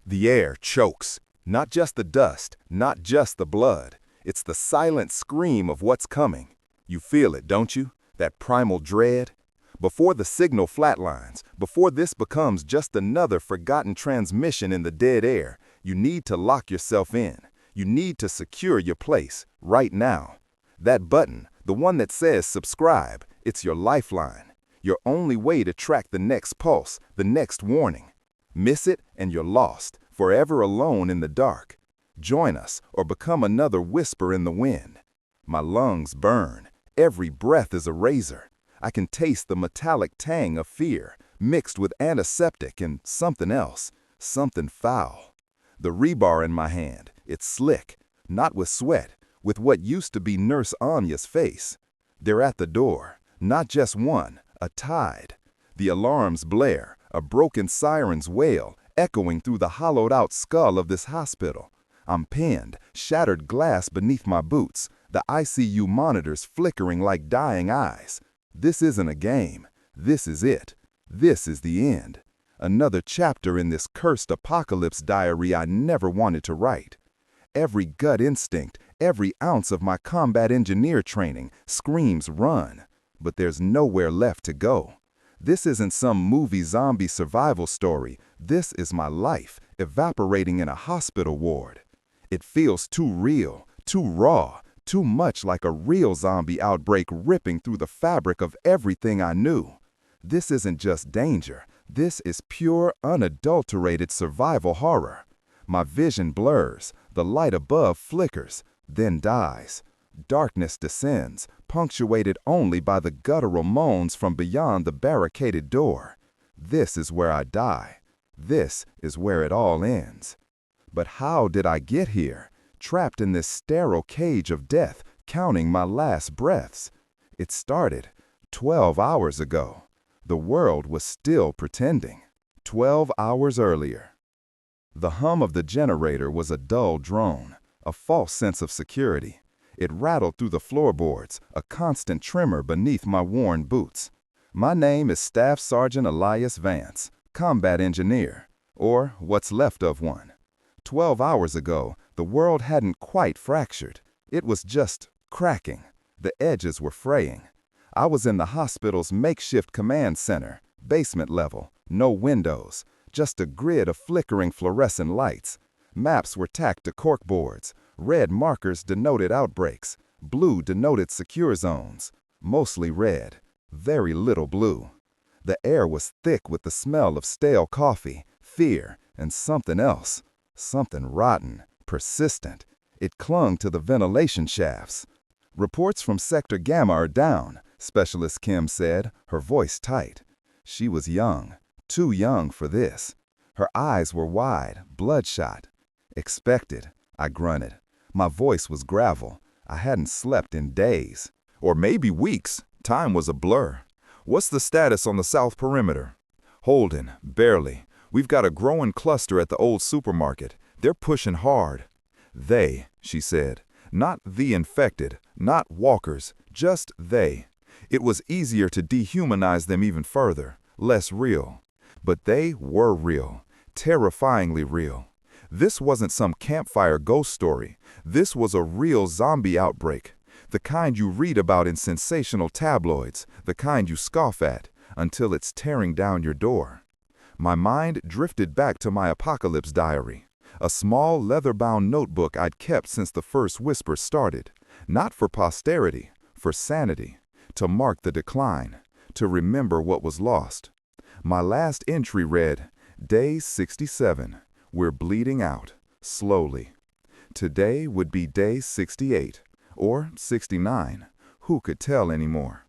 The air chokes. Not just the dust, not just the blood. It's the silent scream of what's coming. You feel it, don't you? That primal dread? Before the signal flatlines, before this becomes just another forgotten transmission in the dead air, you need to lock yourself in. You need to secure your place, right now. That button, the one that says subscribe, it's your lifeline. Your only way to track the next pulse, the next warning. Miss it and you're lost, forever alone in the dark. Join us or become another whisper in the wind. My lungs burn. Every breath is a razor. I can taste the metallic tang of fear, mixed with antiseptic and something else, something foul. The rebar in my hand, it's slick, not with sweat, with what used to be Nurse Anya's face. They're at the door, not just one, a tide. The alarms blare, a broken siren's wail, echoing through the hollowed-out skull of this hospital. I'm pinned, shattered glass beneath my boots, the ICU monitors flickering like dying eyes. This isn't a game. This is it. This is the end. Another chapter in this cursed apocalypse diary I never wanted to write. Every gut instinct, every ounce of my combat engineer training screams run, but there's nowhere left to go. This isn't some movie zombie survival story. This is my life, evaporating in a hospital ward. It feels too real, too raw, too much like a real zombie outbreak ripping through the fabric of everything I knew. This isn't just danger. This is pure, unadulterated survival horror. My vision blurs, the light above flickers, then dies. Darkness descends, punctuated only by the guttural moans from beyond the barricaded door. This is where I die. This is where it all ends. But how did I get here, trapped in this sterile cage of death, counting my last breaths? It started 12 hours ago. The world was still pretending. 12 hours earlier. The hum of the generator was a dull drone, a false sense of security. It rattled through the floorboards, a constant tremor beneath my worn boots. My name is Staff Sergeant Elias Vance, combat engineer, or what's left of one. 12 hours ago, the world hadn't quite fractured. It was just cracking. The edges were fraying. I was in the hospital's makeshift command center, basement level, no windows, just a grid of flickering fluorescent lights. Maps were tacked to corkboards. Red markers denoted outbreaks. Blue denoted secure zones. Mostly red. Very little blue. The air was thick with the smell of stale coffee, fear, and something else. Something rotten, persistent. It clung to the ventilation shafts. Reports from Sector Gamma are down, Specialist Kim said, her voice tight. She was young, too young for this. Her eyes were wide, bloodshot. Expected, I grunted. My voice was gravel. I hadn't slept in days. Or maybe weeks. Time was a blur. What's the status on the south perimeter? Holding, barely. We've got a growing cluster at the old supermarket. They're pushing hard. They, she said. Not the infected, not walkers, just they. It was easier to dehumanize them even further, less real. But they were real, terrifyingly real. This wasn't some campfire ghost story. This was a real zombie outbreak. The kind you read about in sensational tabloids, the kind you scoff at, until it's tearing down your door. My mind drifted back to my apocalypse diary, a small leather-bound notebook I'd kept since the first whisper started, not for posterity, for sanity, to mark the decline, to remember what was lost. My last entry read, Day 67. We're bleeding out, slowly. Today would be day 68, or 69. Who could tell anymore?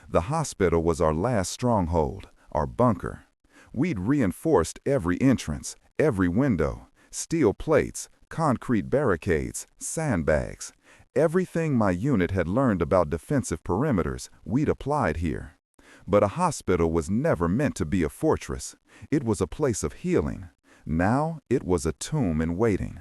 The hospital was our last stronghold, our bunker. We'd reinforced every entrance, every window, steel plates, concrete barricades, sandbags. Everything my unit had learned about defensive perimeters, we'd applied here. But a hospital was never meant to be a fortress. It was a place of healing. Now it was a tomb in waiting.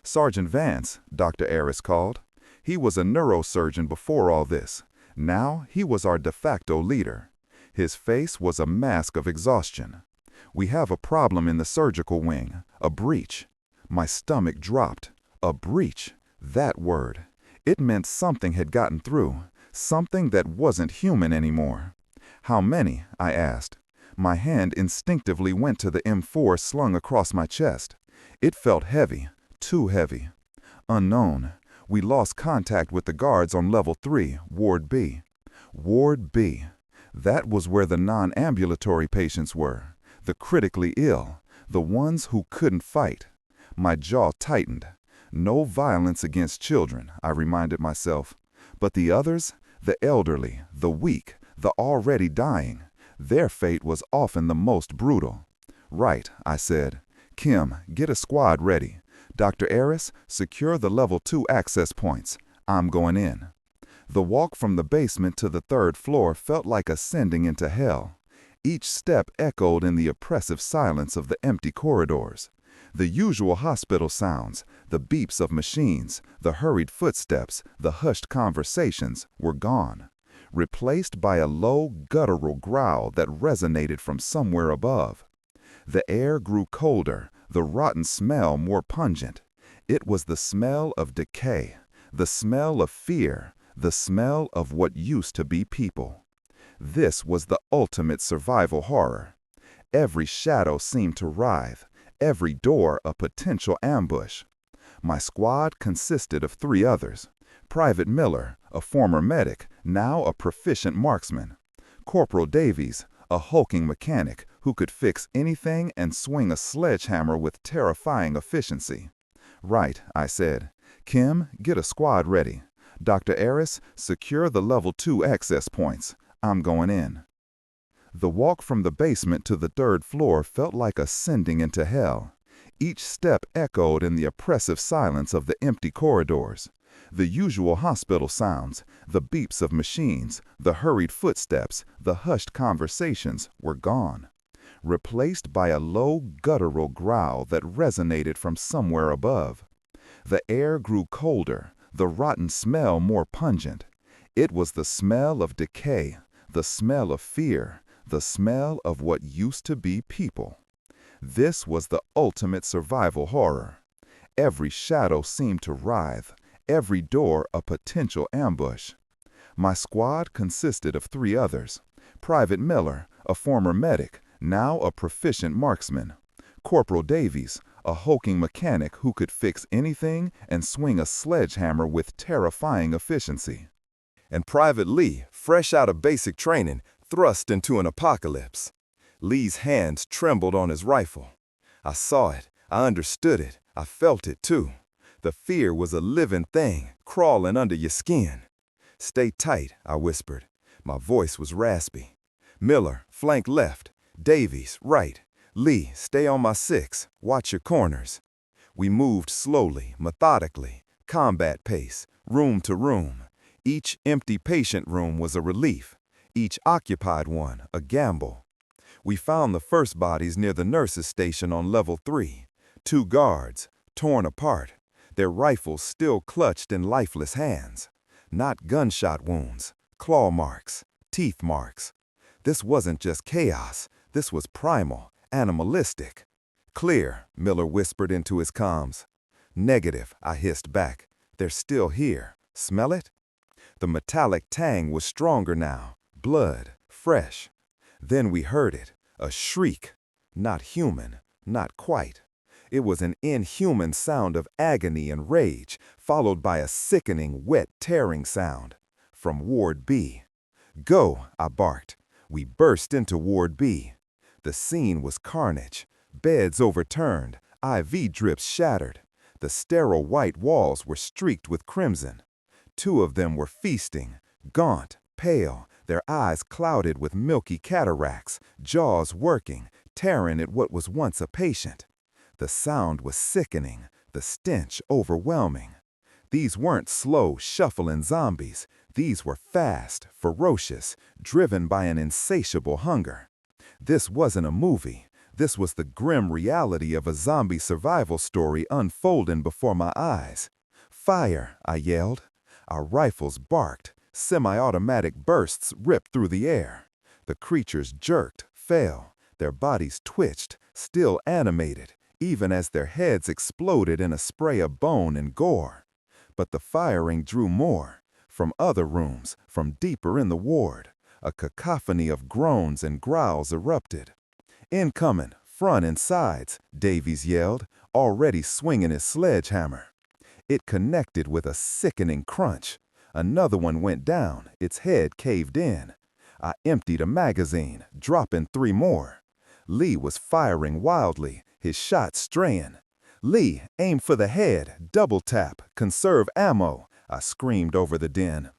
Sergeant Vance, Dr. Aris called. He was a neurosurgeon before all this. Now he was our de facto leader. His face was a mask of exhaustion. "We have a problem in the surgical wing, a breach." My stomach dropped. A breach. That word. It meant something had gotten through, something that wasn't human anymore. "How many?" I asked. My hand instinctively went to the M4 slung across my chest. It felt heavy, too heavy. "Unknown. We lost contact with the guards on level 3, Ward B." Ward B. That was where the non-ambulatory patients were, the critically ill, the ones who couldn't fight. My jaw tightened. No violence against children, I reminded myself. But the others, the elderly, the weak, the already dying, their fate was often the most brutal. "Right," I said. "Kim, get a squad ready. Dr. Aris, secure the level 2 access points. I'm going in." The walk from the basement to the 3rd floor felt like ascending into hell. Each step echoed in the oppressive silence of the empty corridors. The usual hospital sounds, the beeps of machines, the hurried footsteps, the hushed conversations, were gone, replaced by a low, guttural growl that resonated from somewhere above. The air grew colder, the rotten smell more pungent. It was the smell of decay, the smell of fear, the smell of what used to be people. This was the ultimate survival horror. Every shadow seemed to writhe, every door a potential ambush. My squad consisted of 3 others. Private Miller, a former medic, now a proficient marksman. Corporal Davies, a hulking mechanic who could fix anything and swing a sledgehammer with terrifying efficiency. "Right," I said. "Kim, get a squad ready. Dr. Aris, secure the level 2 access points. I'm going in." The walk from the basement to the 3rd floor felt like ascending into hell. Each step echoed in the oppressive silence of the empty corridors. The usual hospital sounds, the beeps of machines, the hurried footsteps, the hushed conversations were gone, replaced by a low, guttural growl that resonated from somewhere above. The air grew colder, the rotten smell more pungent. It was the smell of decay, the smell of fear, the smell of what used to be people. This was the ultimate survival horror. Every shadow seemed to writhe, every door a potential ambush. My squad consisted of 3 others. Private Miller, a former medic, now a proficient marksman. Corporal Davies, a hulking mechanic who could fix anything and swing a sledgehammer with terrifying efficiency. And Private Lee, fresh out of basic training, thrust into an apocalypse. Lee's hands trembled on his rifle. I saw it, I understood it, I felt it too. The fear was a living thing, crawling under your skin. "Stay tight," I whispered. My voice was raspy. "Miller, flank left. Davies, right. Lee, stay on my 6. Watch your corners." We moved slowly, methodically, combat pace, room to room. Each empty patient room was a relief. Each occupied one, a gamble. We found the first bodies near the nurses' station on level 3. 2 guards, torn apart, their rifles still clutched in lifeless hands. Not gunshot wounds, claw marks, teeth marks. This wasn't just chaos, this was primal, animalistic. "Clear," Miller whispered into his comms. "Negative," I hissed back. "They're still here. Smell it?" The metallic tang was stronger now, blood, fresh. Then we heard it, a shriek. Not human, not quite. It was an inhuman sound of agony and rage, followed by a sickening, wet, tearing sound. From Ward B. "Go," I barked. We burst into Ward B. The scene was carnage. Beds overturned, IV drips shattered. The sterile white walls were streaked with crimson. 2 of them were feasting, gaunt, pale, their eyes clouded with milky cataracts, jaws working, tearing at what was once a patient. The sound was sickening, the stench overwhelming. These weren't slow, shuffling zombies. These were fast, ferocious, driven by an insatiable hunger. This wasn't a movie. This was the grim reality of a zombie survival story unfolding before my eyes. "Fire!" I yelled. Our rifles barked. Semi-automatic bursts ripped through the air. The creatures jerked, fell. their bodies twitched, still animated, even as their heads exploded in a spray of bone and gore. But the firing drew more, from other rooms, from deeper in the ward. A cacophony of groans and growls erupted. "Incoming, front and sides," Davies yelled, already swinging his sledgehammer. It connected with a sickening crunch. Another one went down, its head caved in. I emptied a magazine, dropping 3 more. Lee was firing wildly, his shot straying. "Lee, aim for the head, double tap, conserve ammo," I screamed over the din.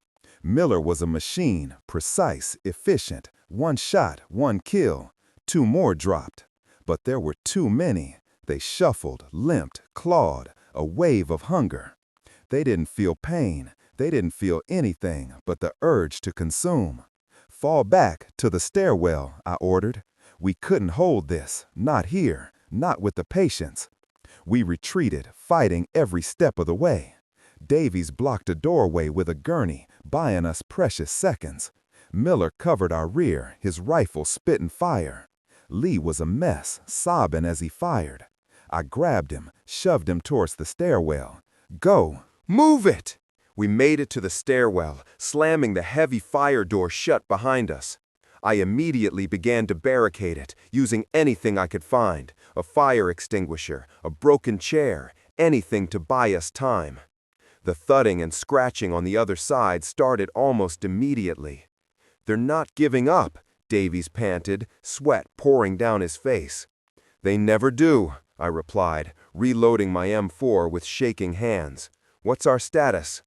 Miller was a machine, precise, efficient. 1 shot, 1 kill. 2 more dropped. But there were too many. They shuffled, limped, clawed, a wave of hunger. They didn't feel pain. They didn't feel anything but the urge to consume. "Fall back to the stairwell," I ordered. We couldn't hold this, not here, not with the patients. We retreated, fighting every step of the way. Davies blocked a doorway with a gurney, buying us precious seconds. Miller covered our rear, his rifle spitting fire. Lee was a mess, sobbing as he fired. I grabbed him, shoved him towards the stairwell. "Go! Move it!" We made it to the stairwell, slamming the heavy fire door shut behind us. I immediately began to barricade it, using anything I could find, a fire extinguisher, a broken chair, anything to buy us time. The thudding and scratching on the other side started almost immediately. "They're not giving up," Davies panted, sweat pouring down his face. "They never do," I replied, reloading my M4 with shaking hands. "What's our status?"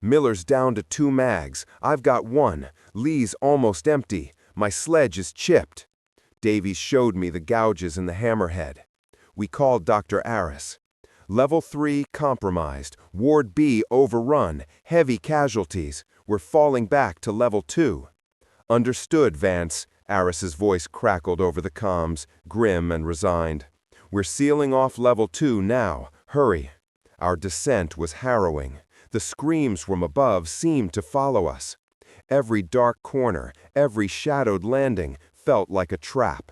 "Miller's down to 2 mags. I've got 1. Lee's almost empty. My sledge is chipped." Davies showed me the gouges in the hammerhead. We called Dr. Aris. "Level 3 compromised. Ward B overrun. Heavy casualties. We're falling back to level 2. "Understood, Vance." Aris's voice crackled over the comms, grim and resigned. "We're sealing off level 2 now. Hurry." Our descent was harrowing. The screams from above seemed to follow us. Every dark corner, every shadowed landing felt like a trap.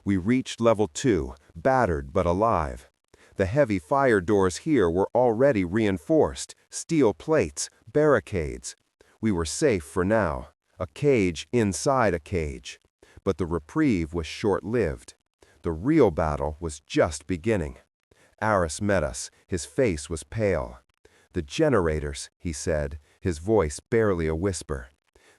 We reached level 2, battered but alive. The heavy fire doors here were already reinforced, steel plates, barricades. We were safe for now, a cage inside a cage. But the reprieve was short-lived. The real battle was just beginning. Aris met us, his face was pale. "The generators," he said, his voice barely a whisper.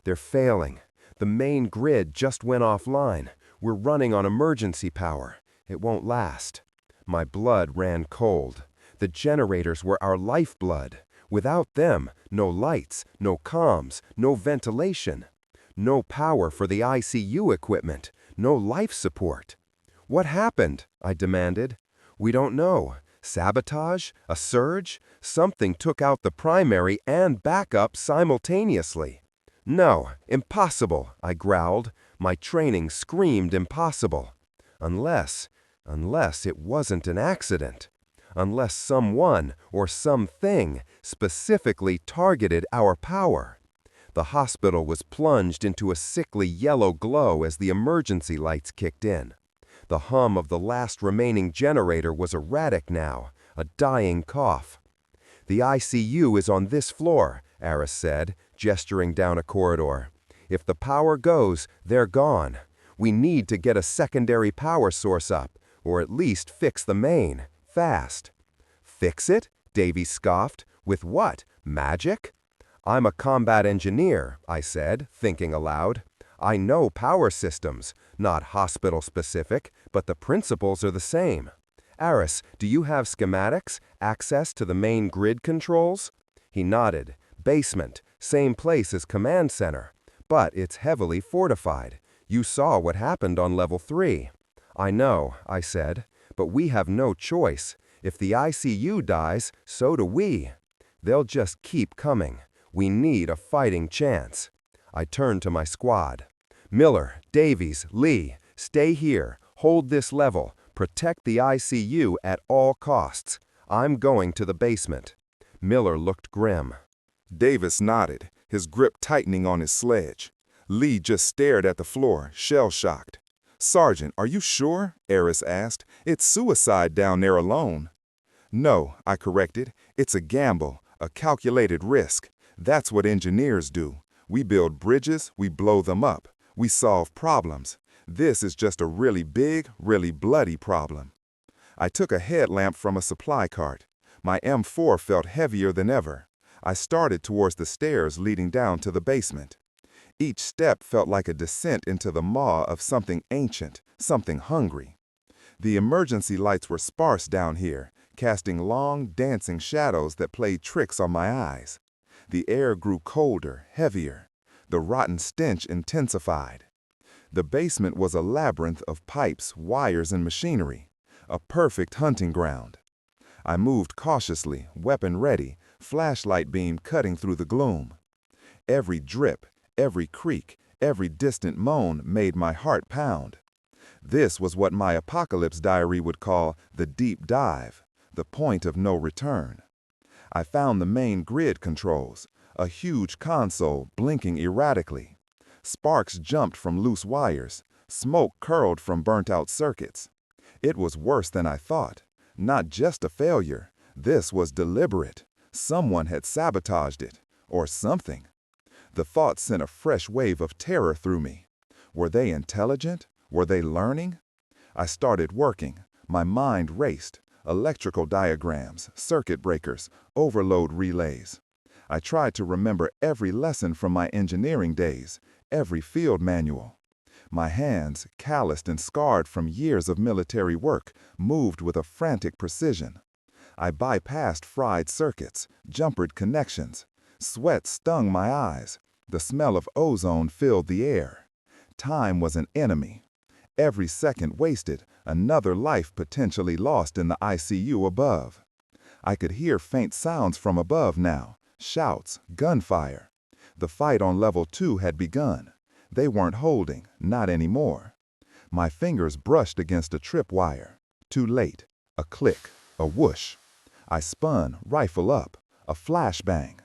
"They're failing. The main grid just went offline. We're running on emergency power. It won't last." My blood ran cold. The generators were our lifeblood. Without them, no lights, no comms, no ventilation. No power for the ICU equipment, no life support. "What happened?" I demanded. "We don't know. Sabotage? A surge? Something took out the primary and backup simultaneously." "No, impossible," I growled. My training screamed impossible. Unless it wasn't an accident. Unless someone or something specifically targeted our power. The hospital was plunged into a sickly yellow glow as the emergency lights kicked in. The hum of the last remaining generator was erratic now, a dying cough. "The ICU is on this floor," Aris said, gesturing down a corridor. "If the power goes, they're gone. We need to get a secondary power source up, or at least fix the main, fast." "Fix it?" Davies scoffed. "With what? Magic?" "I'm a combat engineer," I said, thinking aloud. "I know power systems, not hospital-specific, but the principles are the same. Aris, do you have schematics, access to the main grid controls?" He nodded. "Basement, same place as command center, but it's heavily fortified. You saw what happened on level 3. "I know," I said, "but we have no choice. If the ICU dies, so do we. They'll just keep coming. We need a fighting chance." I turned to my squad. "Miller, Davies, Lee, stay here, hold this level, protect the ICU at all costs. I'm going to the basement." Miller looked grim. Davis nodded, his grip tightening on his sledge. Lee just stared at the floor, shell-shocked. "Sergeant, are you sure?" Eris asked. "It's suicide down there alone." "No," I corrected. "It's a gamble, a calculated risk. That's what engineers do. We build bridges, we blow them up. We solve problems. This is just a really big, really bloody problem." I took a headlamp from a supply cart. My M4 felt heavier than ever. I started towards the stairs leading down to the basement. Each step felt like a descent into the maw of something ancient, something hungry. The emergency lights were sparse down here, casting long, dancing shadows that played tricks on my eyes. The air grew colder, heavier. The rotten stench intensified. The basement was a labyrinth of pipes, wires, and machinery, a perfect hunting ground. I moved cautiously, weapon ready, flashlight beam cutting through the gloom. Every drip, every creak, every distant moan made my heart pound. This was what my apocalypse diary would call the deep dive, the point of no return. I found the main grid controls, a huge console blinking erratically. Sparks jumped from loose wires, smoke curled from burnt-out circuits. It was worse than I thought. Not just a failure. This was deliberate. Someone had sabotaged it, or something. The thought sent a fresh wave of terror through me. Were they intelligent? Were they learning? I started working. My mind raced. Electrical diagrams, circuit breakers, overload relays. I tried to remember every lesson from my engineering days, every field manual. My hands, calloused and scarred from years of military work, moved with a frantic precision. I bypassed fried circuits, jumpered connections. Sweat stung my eyes. The smell of ozone filled the air. Time was an enemy. Every second wasted, another life potentially lost in the ICU above. I could hear faint sounds from above now, shouts, gunfire. The fight on level 2 had begun. They weren't holding, not anymore. My fingers brushed against a tripwire. Too late. A click, a whoosh. I spun, rifle up, a flashbang.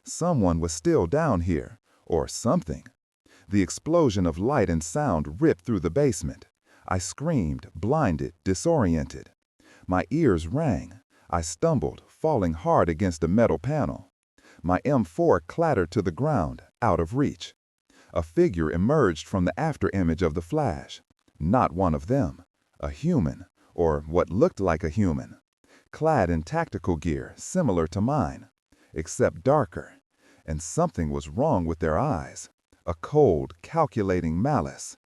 Someone was still down here, or something. The explosion of light and sound ripped through the basement. I screamed, blinded, disoriented. My ears rang. I stumbled, falling hard against a metal panel. My M4 clattered to the ground, out of reach. A figure emerged from the afterimage of the flash. Not one of them. A human, or what looked like a human. Clad in tactical gear similar to mine, except darker. And something was wrong with their eyes. A cold, calculating malice.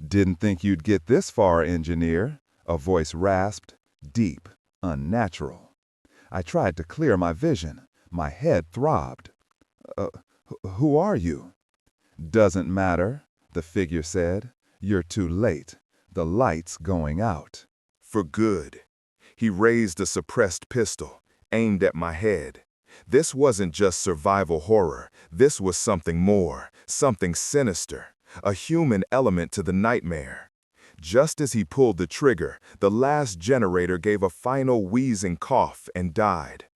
"Didn't think you'd get this far, engineer," a voice rasped, deep, unnatural. I tried to clear my vision. My head throbbed. Who are you?" "Doesn't matter," the figure said. "You're too late. The light's going out." For good. He raised a suppressed pistol, aimed at my head. This wasn't just survival horror. This was something more, something sinister, a human element to the nightmare. Just as he pulled the trigger, the last generator gave a final wheezing cough and died.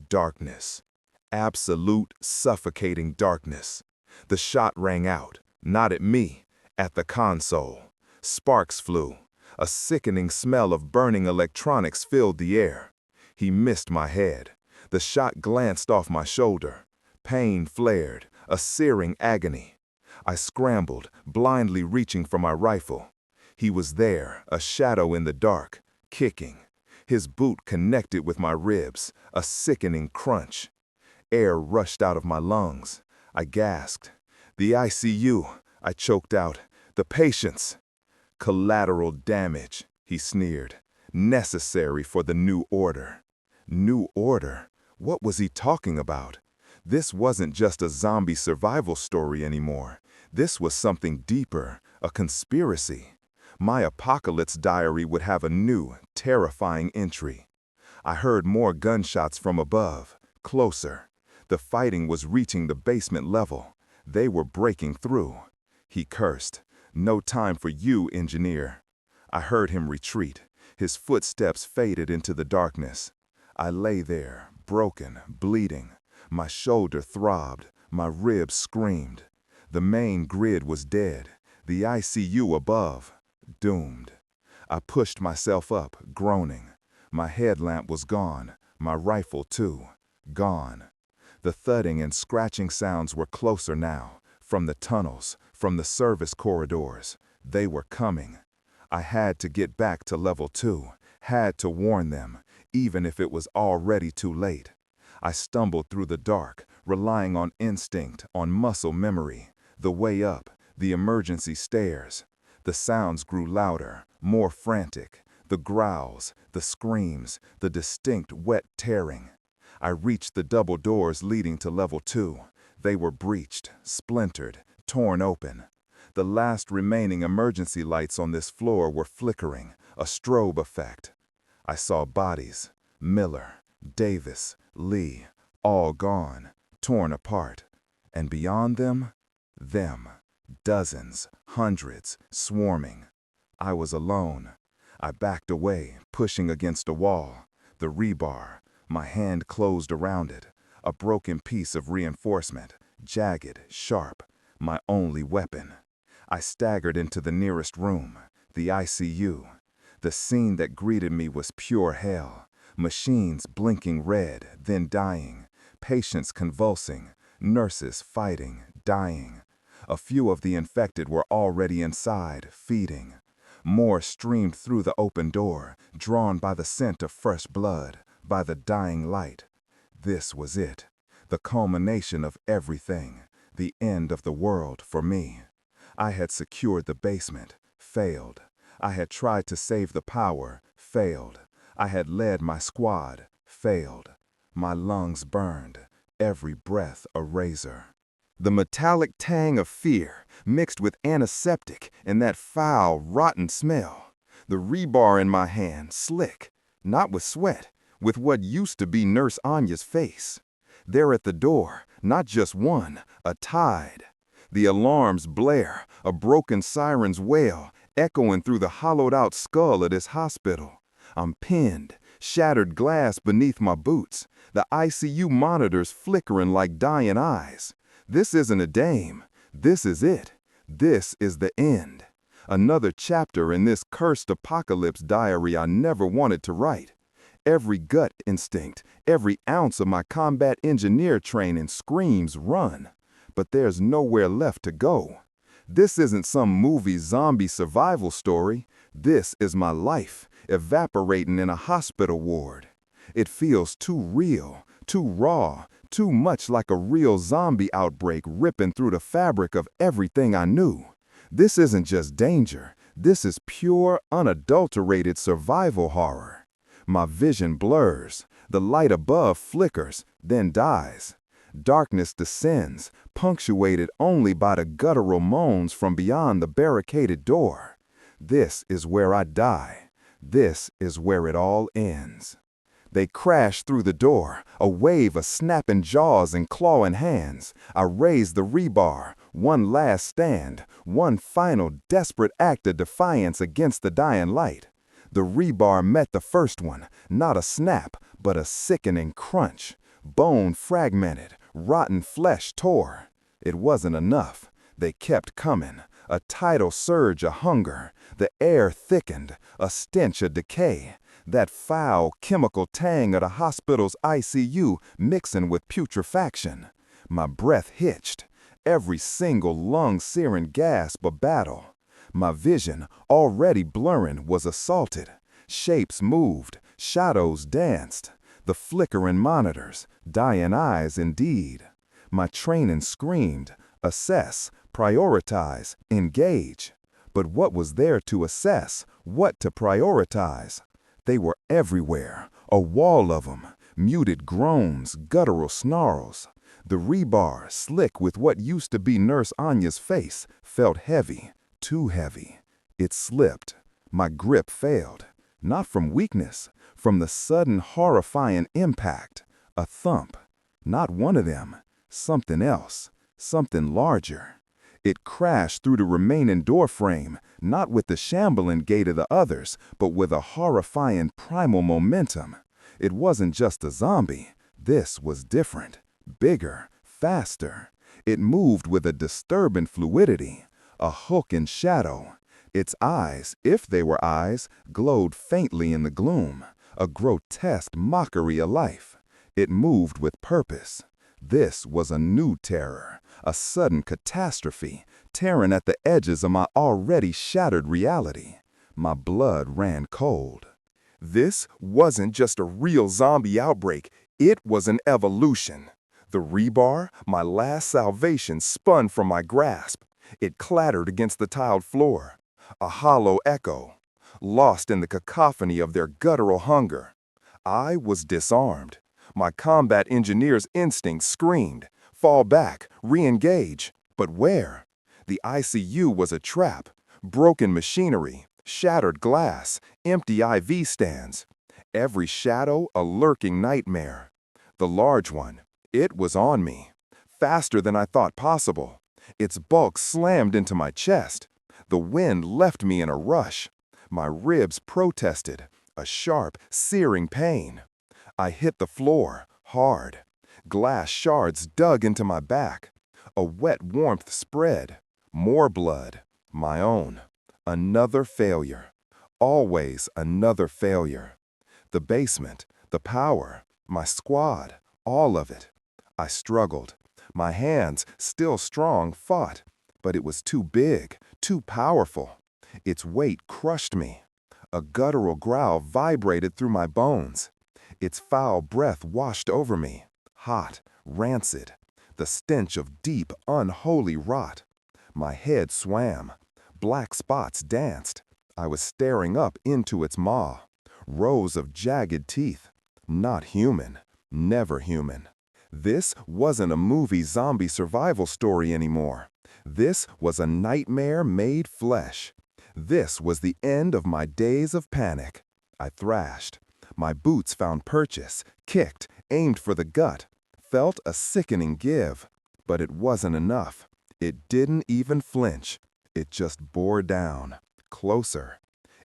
Darkness. Absolute, suffocating darkness. The shot rang out, not at me, at the console. Sparks flew. A sickening smell of burning electronics filled the air. He missed my head. The shot glanced off my shoulder. Pain flared, a searing agony. I scrambled, blindly reaching for my rifle. He was there, a shadow in the dark, kicking. His boot connected with my ribs, a sickening crunch. Air rushed out of my lungs. I gasped. "The ICU," I choked out. "The patients." "Collateral damage," he sneered. "Necessary for the new order." New order? What was he talking about? This wasn't just a zombie survival story anymore. This was something deeper, a conspiracy. My apocalypse diary would have a new, terrifying entry. I heard more gunshots from above, closer. The fighting was reaching the basement level. They were breaking through. He cursed. "No time for you, engineer." I heard him retreat. His footsteps faded into the darkness. I lay there, broken, bleeding. My shoulder throbbed. My ribs screamed. The main grid was dead. The ICU above, Doomed. I pushed myself up, groaning. My headlamp was gone, my rifle too, gone. The thudding and scratching sounds were closer now, from the tunnels, from the service corridors. They were coming. I had to get back to level 2, had to warn them, even if it was already too late. I stumbled through the dark, relying on instinct, on muscle memory. The way up, the emergency stairs. The sounds grew louder, more frantic. The growls, the screams, the distinct wet tearing. I reached the double doors leading to level 2. They were breached, splintered, torn open. The last remaining emergency lights on this floor were flickering, a strobe effect. I saw bodies, Miller, Davis, Lee, all gone, torn apart. And beyond them, dozens, hundreds, swarming. I was alone. I backed away, pushing against a wall. The rebar, my hand closed around it. A broken piece of reinforcement, jagged, sharp, my only weapon. I staggered into the nearest room, the ICU. The scene that greeted me was pure hell. Machines blinking red, then dying. Patients convulsing, nurses fighting, dying. A few of the infected were already inside, feeding. More streamed through the open door, drawn by the scent of fresh blood, by the dying light. This was it, the culmination of everything, the end of the world for me. I had secured the basement, failed. I had tried to save the power, failed. I had led my squad, failed. My lungs burned, every breath a razor. The metallic tang of fear mixed with antiseptic and that foul, rotten smell. The rebar in my hand, slick, not with sweat, with what used to be Nurse Anya's face. There at the door, not just one, a tide. The alarms blare, a broken siren's wail, echoing through the hollowed-out skull of this hospital. I'm pinned, shattered glass beneath my boots, the ICU monitors flickering like dying eyes. This isn't a dame. This is it. This is the end. Another chapter in this cursed apocalypse diary I never wanted to write. Every gut instinct, every ounce of my combat engineer training screams run. But there's nowhere left to go. This isn't some movie zombie survival story. This is my life, evaporating in a hospital ward. It feels too real, too raw, too much like a real zombie outbreak ripping through the fabric of everything I knew. This isn't just danger. This is pure, unadulterated survival horror. My vision blurs. The light above flickers, then dies. Darkness descends, punctuated only by the guttural moans from beyond the barricaded door. This is where I die. This is where it all ends. They crash through the door, a wave of snapping jaws and clawing hands. I raise the rebar, one last stand, one final desperate act of defiance against the dying light. The rebar met the first one, not a snap, but a sickening crunch. Bone fragmented, rotten flesh tore. It wasn't enough. They kept coming, a tidal surge of hunger. The air thickened, a stench of decay. That foul chemical tang of the hospital's ICU mixing with putrefaction. My breath hitched, every single lung-searing gasp a battle. My vision, already blurring, was assaulted. Shapes moved, shadows danced. The flickering monitors, dying eyes indeed. My training screamed, assess, prioritize, engage. But what was there to assess, what to prioritize? They were everywhere, a wall of them, muted groans, guttural snarls. The rebar, slick with what used to be Nurse Anya's face, felt heavy, too heavy. It slipped. My grip failed. Not from weakness, from the sudden horrifying impact. A thump. Not one of them. Something else. Something larger. It crashed through the remaining door frame, not with the shambling gait of the others, but with a horrifying primal momentum. It wasn't just a zombie. This was different. Bigger. Faster. It moved with a disturbing fluidity. A hook in shadow. Its eyes, if they were eyes, glowed faintly in the gloom, a grotesque mockery of life. It moved with purpose. This was a new terror, a sudden catastrophe, tearing at the edges of my already shattered reality. My blood ran cold. This wasn't just a real zombie outbreak, it was an evolution. The rebar, my last salvation, spun from my grasp. It clattered against the tiled floor, a hollow echo, lost in the cacophony of their guttural hunger. I was disarmed. My combat engineer's instinct screamed, fall back, re-engage. But where? The ICU was a trap, broken machinery, shattered glass, empty IV stands. Every shadow a lurking nightmare. The large one, it was on me, faster than I thought possible. Its bulk slammed into my chest. The wind left me in a rush. My ribs protested, a sharp, searing pain. I hit the floor, hard. Glass shards dug into my back. A wet warmth spread. More blood, my own. Another failure. Always another failure. The basement, the power, my squad, all of it. I struggled. My hands, still strong, fought, but it was too big, too powerful. Its weight crushed me. A guttural growl vibrated through my bones. Its foul breath washed over me, hot, rancid, the stench of deep, unholy rot. My head swam. Black spots danced. I was staring up into its maw. Rows of jagged teeth. Not human. Never human. This wasn't a movie zombie survival story anymore. This was a nightmare made flesh. This was the end of my days of panic. I thrashed. My boots found purchase, kicked, aimed for the gut, felt a sickening give. But it wasn't enough. It didn't even flinch. It just bore down, closer.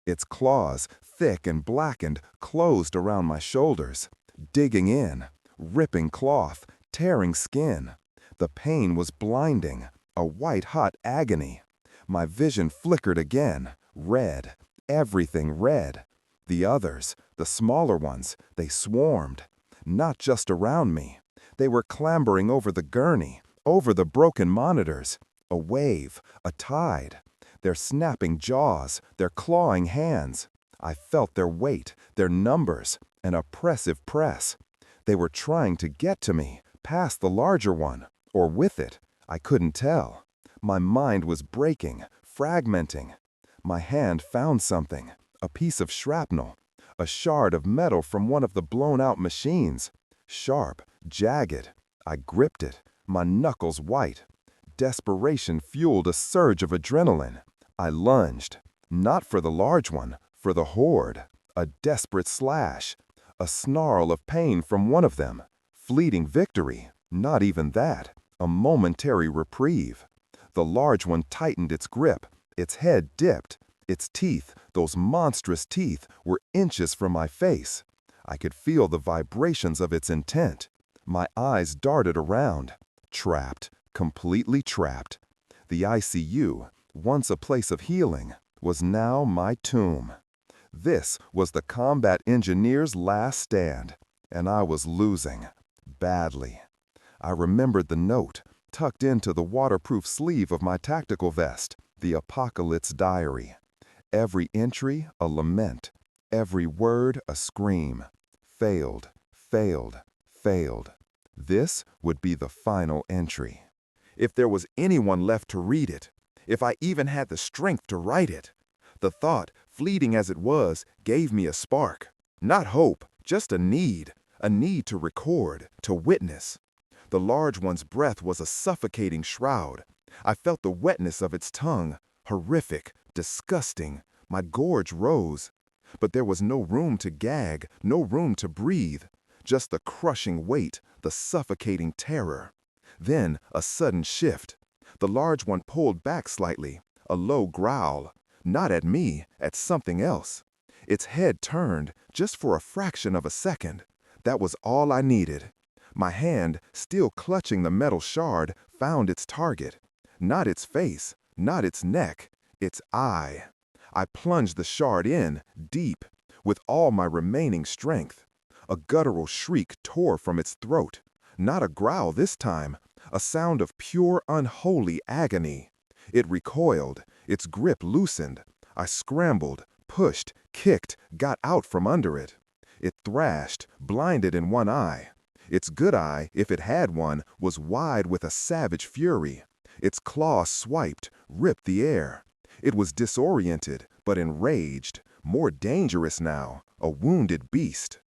Its claws, thick and blackened, closed around my shoulders, digging in, ripping cloth, tearing skin. The pain was blinding, a white-hot agony. My vision flickered again, red, everything red. The others, the smaller ones, they swarmed. Not just around me. They were clambering over the gurney, over the broken monitors. A wave, a tide. Their snapping jaws, their clawing hands. I felt their weight, their numbers, an oppressive press. They were trying to get to me, past the larger one, or with it. I couldn't tell. My mind was breaking, fragmenting. My hand found something, a piece of shrapnel, a shard of metal from one of the blown-out machines. Sharp, jagged. I gripped it, my knuckles white. Desperation fueled a surge of adrenaline. I lunged, not for the large one, for the horde. A desperate slash. A snarl of pain from one of them. Fleeting victory, not even that. A momentary reprieve. The large one tightened its grip. Its head dipped. Its teeth, those monstrous teeth, were inches from my face. I could feel the vibrations of its intent. My eyes darted around. Trapped. Completely trapped. The ICU, once a place of healing, was now my tomb. This was the combat engineer's last stand, and I was losing, badly. I remembered the note, tucked into the waterproof sleeve of my tactical vest, the Apocalypse diary. Every entry a lament, every word a scream. Failed, failed, failed. This would be the final entry. If there was anyone left to read it, if I even had the strength to write it. The thought, fleeting as it was, gave me a spark. Not hope, just a need to record, to witness. The large one's breath was a suffocating shroud. I felt the wetness of its tongue, horrific, disgusting. My gorge rose. But there was no room to gag, no room to breathe. Just the crushing weight, the suffocating terror. Then a sudden shift. The large one pulled back slightly, a low growl. Not at me, at something else. Its head turned, just for a fraction of a second. That was all I needed. My hand, still clutching the metal shard, found its target. Not its face, not its neck, its eye. I plunged the shard in, deep, with all my remaining strength. A guttural shriek tore from its throat. Not a growl this time, a sound of pure, unholy agony. It recoiled, its grip loosened. I scrambled, pushed, kicked, got out from under it. It thrashed, blinded in one eye. Its good eye, if it had one, was wide with a savage fury. Its claws swiped, ripped the air. It was disoriented, but enraged, more dangerous now, a wounded beast.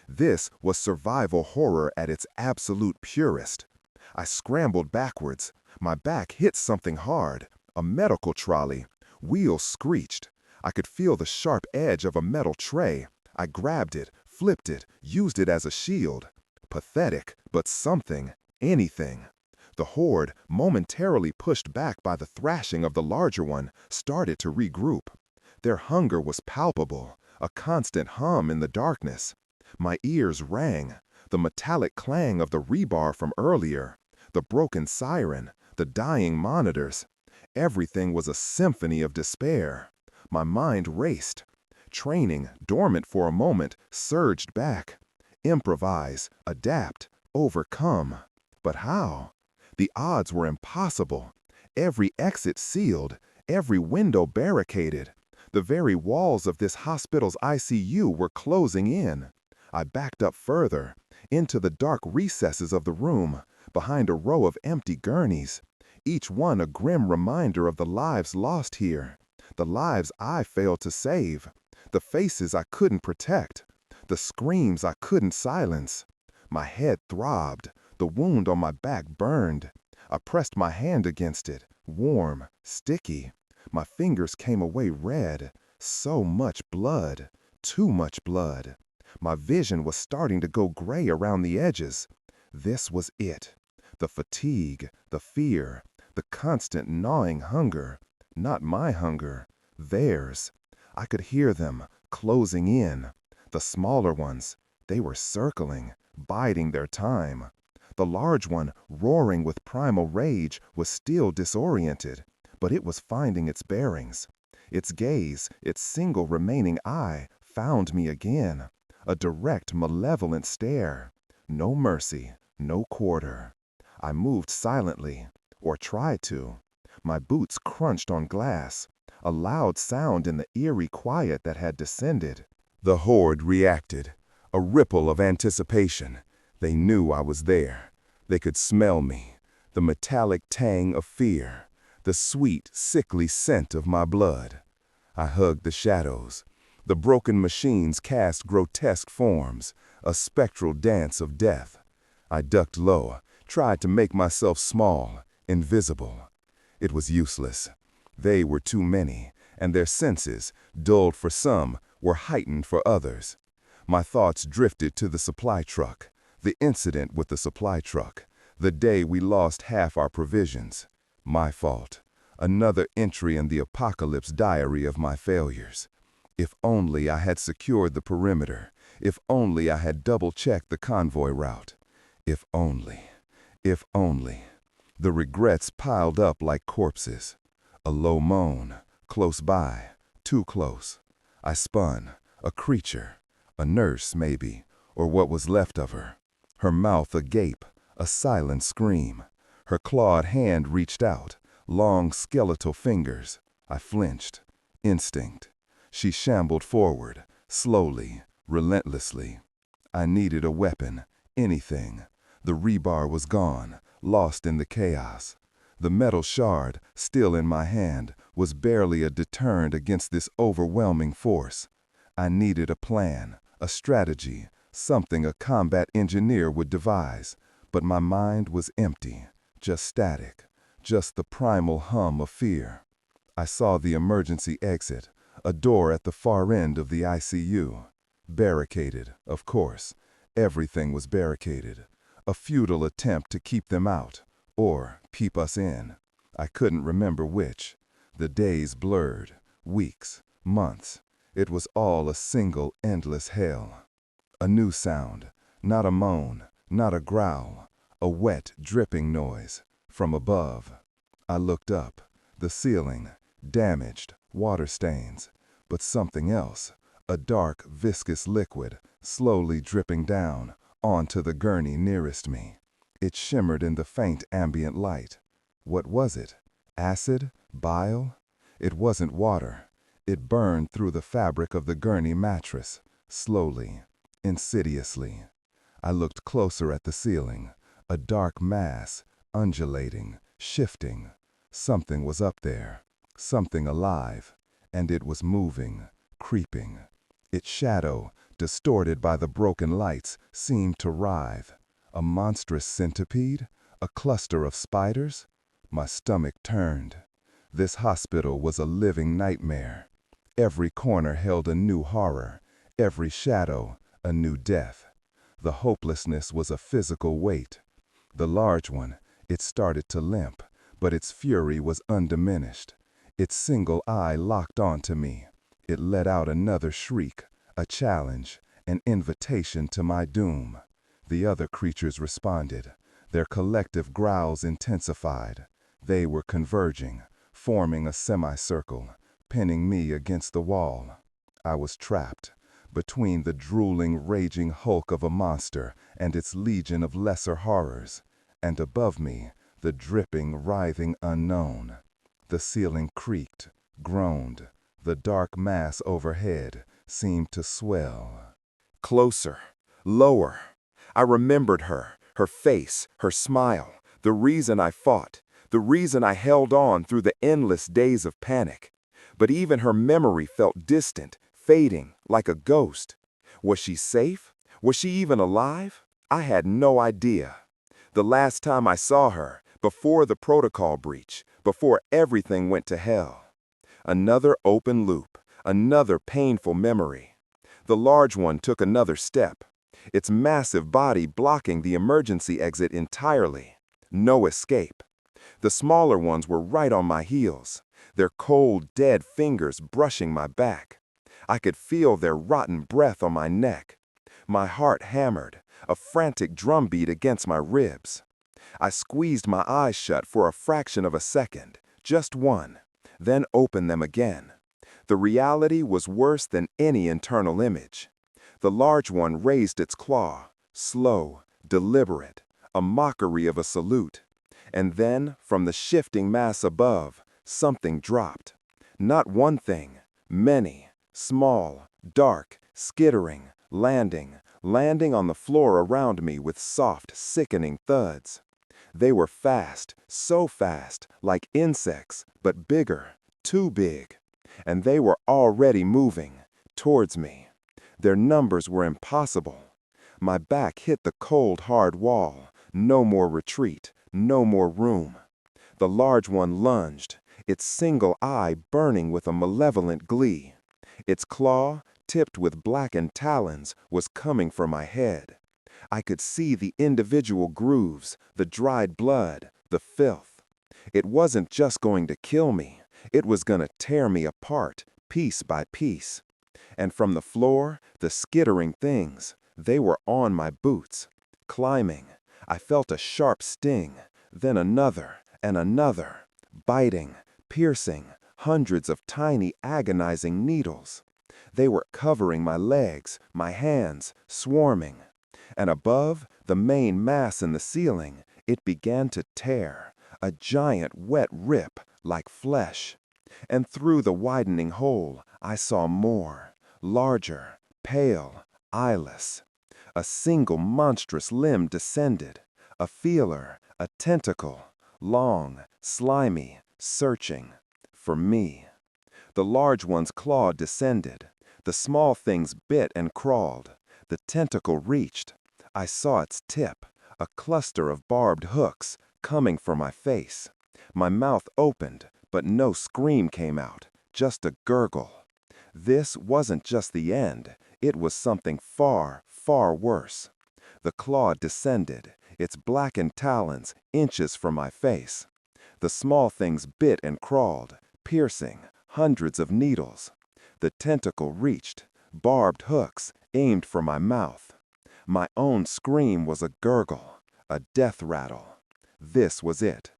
This was survival horror at its absolute purest. I scrambled backwards. My back hit something hard, a medical trolley. Wheels screeched. I could feel the sharp edge of a metal tray. I grabbed it, flipped it, used it as a shield. Pathetic, but something, anything. The horde, momentarily pushed back by the thrashing of the larger one, started to regroup. Their hunger was palpable, a constant hum in the darkness. My ears rang, the metallic clang of the rebar from earlier, the broken siren, the dying monitors. Everything was a symphony of despair. My mind raced. Training, dormant for a moment, surged back. Improvise, adapt, overcome. But how? The odds were impossible. Every exit sealed, every window barricaded. The very walls of this hospital's ICU were closing in. I backed up further, into the dark recesses of the room, behind a row of empty gurneys, each one a grim reminder of the lives lost here, the lives I failed to save, the faces I couldn't protect, the screams I couldn't silence. My head throbbed, the wound on my back burned. I pressed my hand against it, warm, sticky. My fingers came away red. So much blood, too much blood. My vision was starting to go gray around the edges. This was it. The fatigue, the fear, the constant gnawing hunger. Not my hunger, theirs. I could hear them, closing in. The smaller ones, they were circling, biding their time. The large one, roaring with primal rage, was still disoriented, but it was finding its bearings. Its gaze, its single remaining eye, found me again. A direct, malevolent stare. No mercy, no quarter. I moved silently, or tried to. My boots crunched on glass, a loud sound in the eerie quiet that had descended. The horde reacted, a ripple of anticipation. They knew I was there. They could smell me, the metallic tang of fear, the sweet, sickly scent of my blood. I hugged the shadows. The broken machines cast grotesque forms, a spectral dance of death. I ducked low, tried to make myself small, invisible. It was useless. They were too many, and their senses, dulled for some, were heightened for others. My thoughts drifted to the supply truck, the incident with the supply truck, the day we lost half our provisions. My fault. Another entry in the apocalypse diary of my failures. If only I had secured the perimeter. If only I had double-checked the convoy route. If only. If only. The regrets piled up like corpses. A low moan, close by, too close. I spun, a creature, a nurse maybe, or what was left of her. Her mouth agape, a silent scream. Her clawed hand reached out, long skeletal fingers. I flinched. Instinct. She shambled forward, slowly, relentlessly. I needed a weapon, anything. The rebar was gone, lost in the chaos. The metal shard, still in my hand, was barely a deterrent against this overwhelming force. I needed a plan, a strategy, something a combat engineer would devise. But my mind was empty, just static, just the primal hum of fear. I saw the emergency exit, a door at the far end of the ICU. Barricaded, of course. Everything was barricaded. A futile attempt to keep them out, or keep us in. I couldn't remember which. The days blurred, weeks, months. It was all a single endless hell. A new sound, not a moan, not a growl, a wet, dripping noise, from above. I looked up, the ceiling, damaged, water stains, but something else, a dark, viscous liquid, slowly dripping down onto the gurney nearest me. It shimmered in the faint ambient light. What was it? Acid? Bile? It wasn't water. It burned through the fabric of the gurney mattress, slowly, insidiously. I looked closer at the ceiling, a dark mass, undulating, shifting. Something was up there, something alive, and it was moving, creeping. Its shadow, distorted by the broken lights, seemed to writhe. A monstrous centipede? A cluster of spiders? My stomach turned. This hospital was a living nightmare. Every corner held a new horror, every shadow a new death. The hopelessness was a physical weight. The large one, it started to limp, but its fury was undiminished. Its single eye locked onto me. It let out another shriek, a challenge, an invitation to my doom. The other creatures responded. Their collective growls intensified. They were converging, forming a semicircle, pinning me against the wall. I was trapped between the drooling, raging hulk of a monster and its legion of lesser horrors, and above me, the dripping, writhing unknown. The ceiling creaked, groaned. The dark mass overhead seemed to swell. Closer, lower. I remembered her, her face, her smile, the reason I fought, the reason I held on through the endless days of panic. But even her memory felt distant, fading, like a ghost. Was she safe? Was she even alive? I had no idea. The last time I saw her, before the protocol breach, before everything went to hell. Another open loop, another painful memory. The large one took another step, its massive body blocking the emergency exit entirely. No escape. The smaller ones were right on my heels, their cold, dead fingers brushing my back. I could feel their rotten breath on my neck. My heart hammered, a frantic drumbeat against my ribs. I squeezed my eyes shut for a fraction of a second, just one, then opened them again. The reality was worse than any internal image. The large one raised its claw, slow, deliberate, a mockery of a salute. And then, from the shifting mass above, something dropped. Not one thing, many, small, dark, skittering, landing on the floor around me with soft, sickening thuds. They were fast, so fast, like insects, but bigger, too big. And they were already moving, towards me. Their numbers were impossible. My back hit the cold, hard wall. No more retreat, no more room. The large one lunged, its single eye burning with a malevolent glee. Its claw, tipped with blackened talons, was coming for my head. I could see the individual grooves, the dried blood, the filth. It wasn't just going to kill me. It was going to tear me apart, piece by piece. And from the floor, the skittering things, they were on my boots, climbing. I felt a sharp sting, then another and another, biting, piercing, hundreds of tiny agonizing needles. They were covering my legs, my hands, swarming. And above, the main mass in the ceiling, it began to tear, a giant wet rip like flesh. And through the widening hole, I saw more, larger, pale, eyeless. A single monstrous limb descended, a feeler, a tentacle, long, slimy, searching, for me. The large one's claw descended. The small things bit and crawled. The tentacle reached. I saw its tip, a cluster of barbed hooks, coming for my face. My mouth opened, but no scream came out, just a gurgle. This wasn't just the end. It was something far, far worse. The claw descended, its blackened talons inches from my face. The small things bit and crawled, piercing, hundreds of needles. The tentacle reached, barbed hooks aimed for my mouth. My own scream was a gurgle, a death rattle. This was it.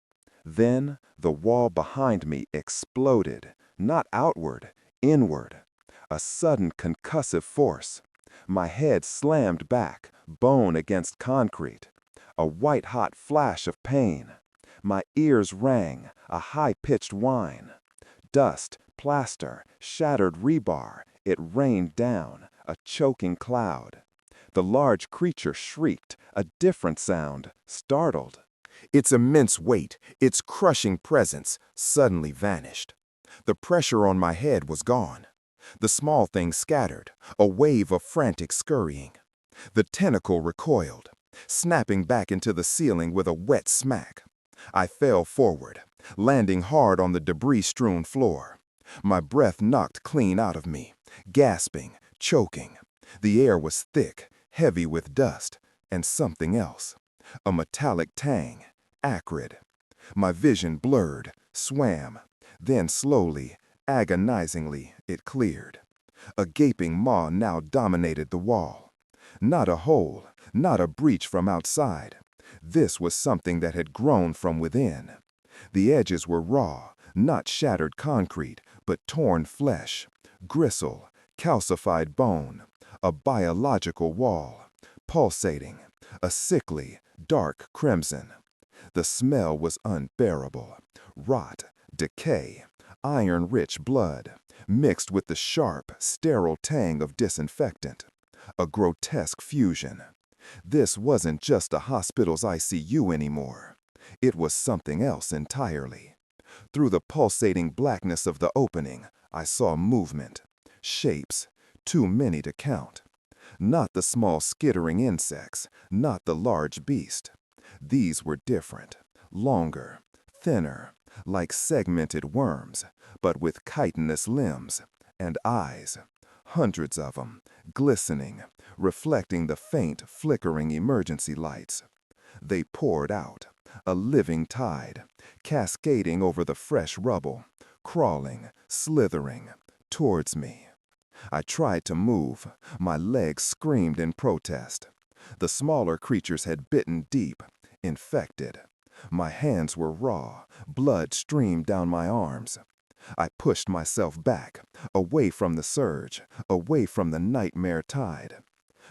Then the wall behind me exploded, not outward, inward. A sudden concussive force. My head slammed back, bone against concrete. A white-hot flash of pain. My ears rang, a high-pitched whine. Dust, plaster, shattered rebar. It rained down, a choking cloud. The large creature shrieked, a different sound, startled. Its immense weight, its crushing presence, suddenly vanished. The pressure on my head was gone. The small thing scattered, a wave of frantic scurrying. The tentacle recoiled, snapping back into the ceiling with a wet smack. I fell forward, landing hard on the debris-strewn floor. My breath knocked clean out of me, gasping, choking. The air was thick, heavy with dust, and something else. A metallic tang, acrid. My vision blurred, swam. Then slowly, agonizingly, it cleared. A gaping maw now dominated the wall. Not a hole, not a breach from outside. This was something that had grown from within. The edges were raw, not shattered concrete, but torn flesh, gristle, calcified bone, a biological wall, pulsating, a sickly, dark crimson. The smell was unbearable. Rot, decay, iron-rich blood, mixed with the sharp, sterile tang of disinfectant. A grotesque fusion. This wasn't just a hospital's ICU anymore. It was something else entirely. Through the pulsating blackness of the opening, I saw movement, shapes, too many to count. Not the small skittering insects, not the large beast. These were different, longer, thinner, like segmented worms, but with chitinous limbs and eyes. Hundreds of them, glistening, reflecting the faint, flickering emergency lights. They poured out, a living tide, cascading over the fresh rubble, crawling, slithering, towards me. I tried to move. My legs screamed in protest. The smaller creatures had bitten deep, infected. My hands were raw, blood streamed down my arms. I pushed myself back, away from the surge, away from the nightmare tide.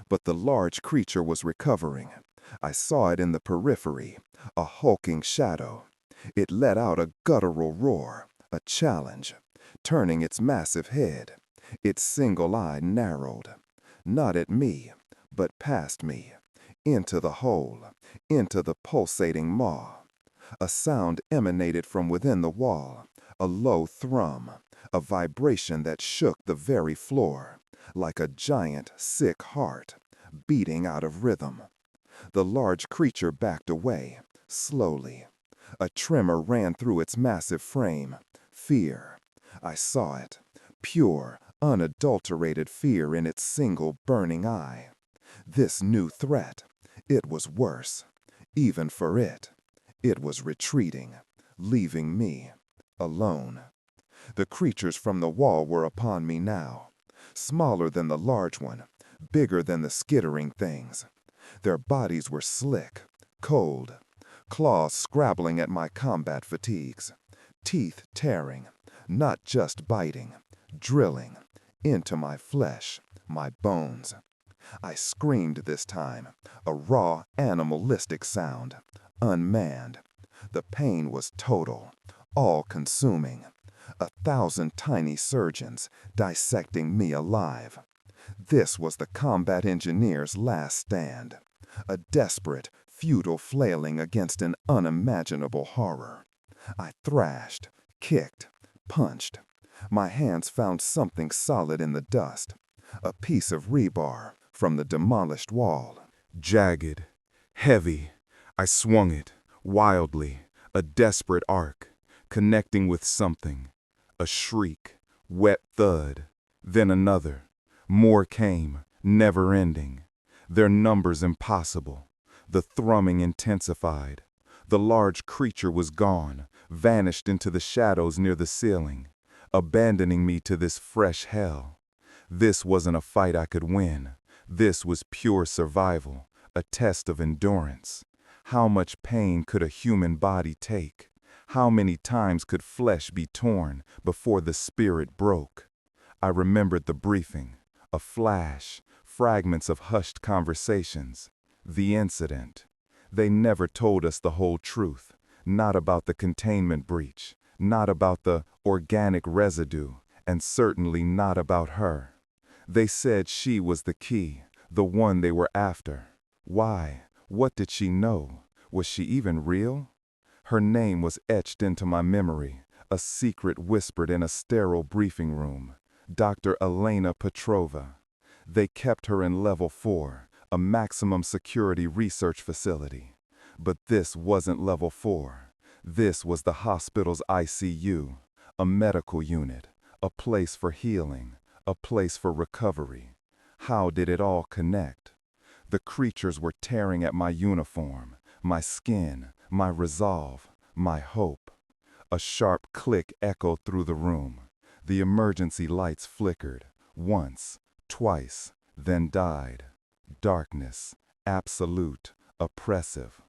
But the large creature was recovering. I saw it in the periphery, a hulking shadow. It let out a guttural roar, a challenge, turning its massive head. Its single eye narrowed, not at me, but past me, into the hole, into the pulsating maw. A sound emanated from within the wall, a low thrum, a vibration that shook the very floor, like a giant, sick heart, beating out of rhythm. The large creature backed away, slowly. A tremor ran through its massive frame. Fear. I saw it. Pure, unadulterated fear in its single burning eye. This new threat. It was worse. Even for it. It was retreating, leaving me alone. The creatures from the wall were upon me now. Smaller than the large one, bigger than the skittering things. Their bodies were slick, cold, claws scrabbling at my combat fatigues, teeth tearing, not just biting, drilling, into my flesh, my bones. I screamed this time, a raw, animalistic sound, unmanned. The pain was total, all-consuming. 1,000 tiny surgeons dissecting me alive. This was the combat engineer's last stand, a desperate, futile flailing against an unimaginable horror. I thrashed, kicked, punched. My hands found something solid in the dust, a piece of rebar from the demolished wall. Jagged, heavy, I swung it, wildly, a desperate arc, connecting with something. A shriek, wet thud, then another. More came, never ending. Their numbers impossible. The thrumming intensified. The large creature was gone, vanished into the shadows near the ceiling, abandoning me to this fresh hell. This wasn't a fight I could win. This was pure survival, a test of endurance. How much pain could a human body take? How many times could flesh be torn before the spirit broke? I remembered the briefing, a flash, fragments of hushed conversations. The incident. They never told us the whole truth, not about the containment breach, not about the organic residue, and certainly not about her. They said she was the key, the one they were after. Why? What did she know? Was she even real? Her name was etched into my memory, a secret whispered in a sterile briefing room. Dr. Elena Petrova. They kept her in level 4, a maximum security research facility. But this wasn't level 4. This was the hospital's ICU, a medical unit, a place for healing, a place for recovery. How did it all connect? The creatures were tearing at my uniform, my skin, my resolve, my hope. A sharp click echoed through the room. The emergency lights flickered, once, twice, then died. Darkness, absolute, oppressive.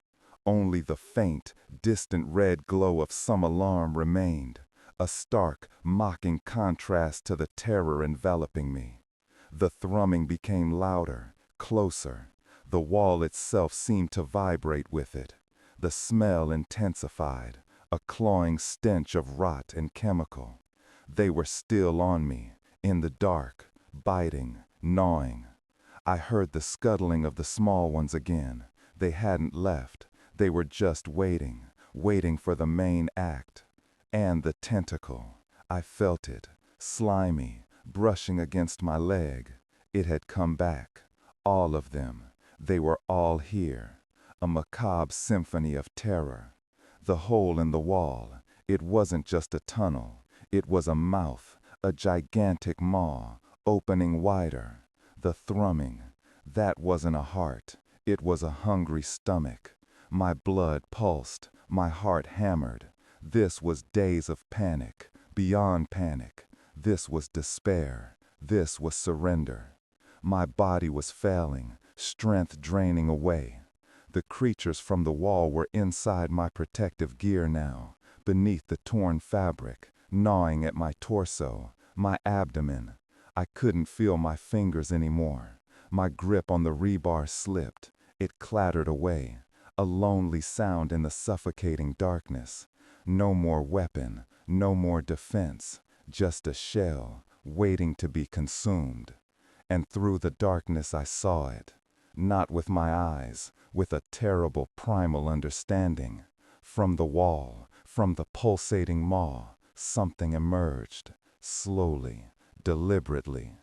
Only the faint, distant red glow of some alarm remained, a stark, mocking contrast to the terror enveloping me. The thrumming became louder, closer. The wall itself seemed to vibrate with it. The smell intensified, a clawing stench of rot and chemical. They were still on me, in the dark, biting, gnawing. I heard the scuttling of the small ones again. They hadn't left. They were just waiting, waiting for the main act. And the tentacle. I felt it, slimy, brushing against my leg. It had come back. All of them. They were all here. A macabre symphony of terror. The hole in the wall. It wasn't just a tunnel. It was a mouth, a gigantic maw, opening wider. The thrumming. That wasn't a heart. It was a hungry stomach. My blood pulsed, my heart hammered. This was days of panic, beyond panic. This was despair. This was surrender. My body was failing, strength draining away. The creatures from the wall were inside my protective gear now, beneath the torn fabric, gnawing at my torso, my abdomen. I couldn't feel my fingers anymore. My grip on the rebar slipped. It clattered away, a lonely sound in the suffocating darkness. No more weapon, no more defense, just a shell, waiting to be consumed. And through the darkness I saw it, not with my eyes, with a terrible primal understanding. From the wall, from the pulsating maw, something emerged, slowly, deliberately.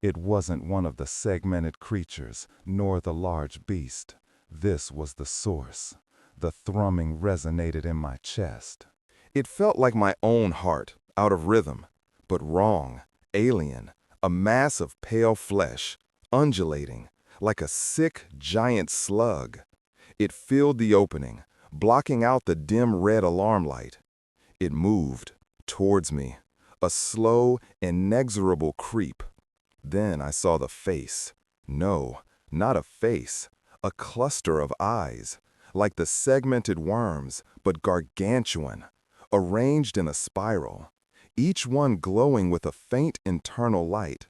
It wasn't one of the segmented creatures, nor the large beast. This was the source. The thrumming resonated in my chest. It felt like my own heart, out of rhythm, but wrong, alien, a mass of pale flesh, undulating, like a sick, giant slug. It filled the opening, blocking out the dim red alarm light. It moved, towards me, a slow, inexorable creep. Then I saw the face. No, not a face, a cluster of eyes, like the segmented worms, but gargantuan, arranged in a spiral, each one glowing with a faint internal light.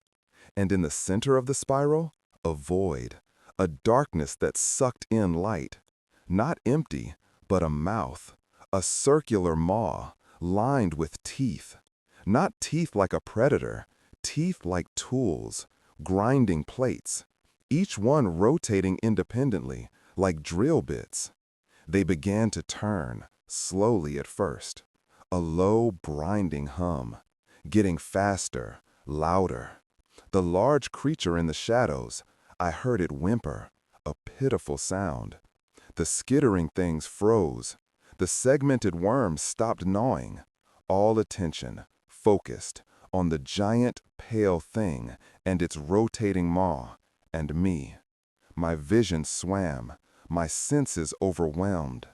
And in the center of the spiral, a void, a darkness that sucked in light. Not empty, but a mouth, a circular maw, lined with teeth. Not teeth like a predator, teeth like tools, grinding plates, each one rotating independently, like drill bits. They began to turn, slowly at first, a low, grinding hum, getting faster, louder. The large creature in the shadows, I heard it whimper, a pitiful sound. The skittering things froze. The segmented worms stopped gnawing. All attention, focused, on the giant, pale thing and its rotating maw, and me. My vision swam, my senses overwhelmed.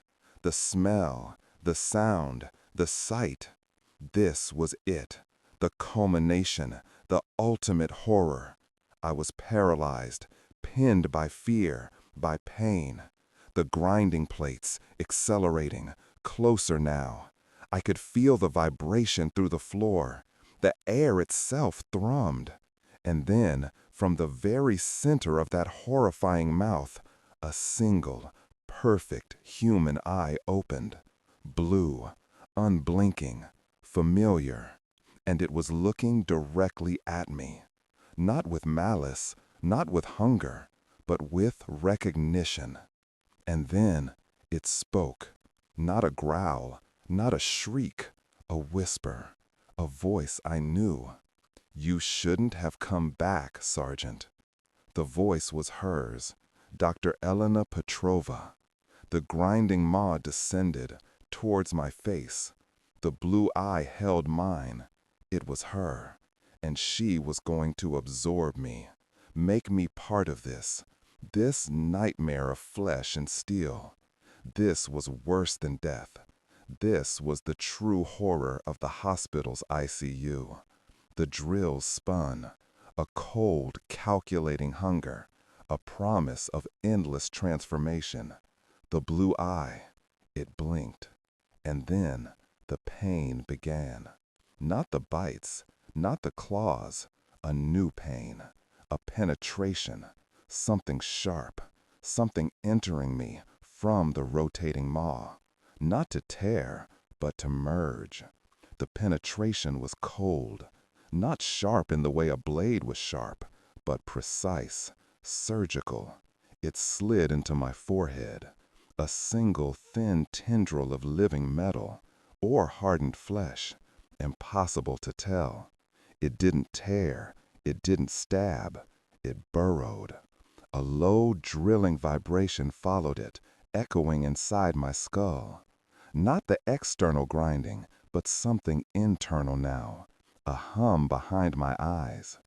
The smell, the sound, the sight. This was it, the culmination, the ultimate horror. I was paralyzed, pinned by fear, by pain. The grinding plates, accelerating, closer now. I could feel the vibration through the floor. The air itself thrummed. And then, from the very center of that horrifying mouth, a single, perfect human eye opened. Blue, unblinking, familiar. And it was looking directly at me. Not with malice, not with hunger, but with recognition. And then it spoke. Not a growl, not a shriek, a whisper, a voice I knew. "You shouldn't have come back, Sergeant." The voice was hers, Dr. Elena Petrova. The grinding maw descended towards my face. The blue eye held mine. It was her, and she was going to absorb me, make me part of this nightmare of flesh and steel. This was worse than death. This was the true horror of the hospital's ICU. The drills spun, a cold, calculating hunger, a promise of endless transformation. The blue eye, it blinked. And then the pain began. Not the bites, not the claws, a new pain, a penetration, something sharp, something entering me from the rotating maw. Not to tear, but to merge. The penetration was cold, not sharp in the way a blade was sharp, but precise, surgical. It slid into my forehead, a single thin tendril of living metal or hardened flesh, impossible to tell. It didn't tear, it didn't stab, it burrowed. A low, drilling vibration followed it, echoing inside my skull. Not the external grinding, but something internal now, a hum behind my eyes.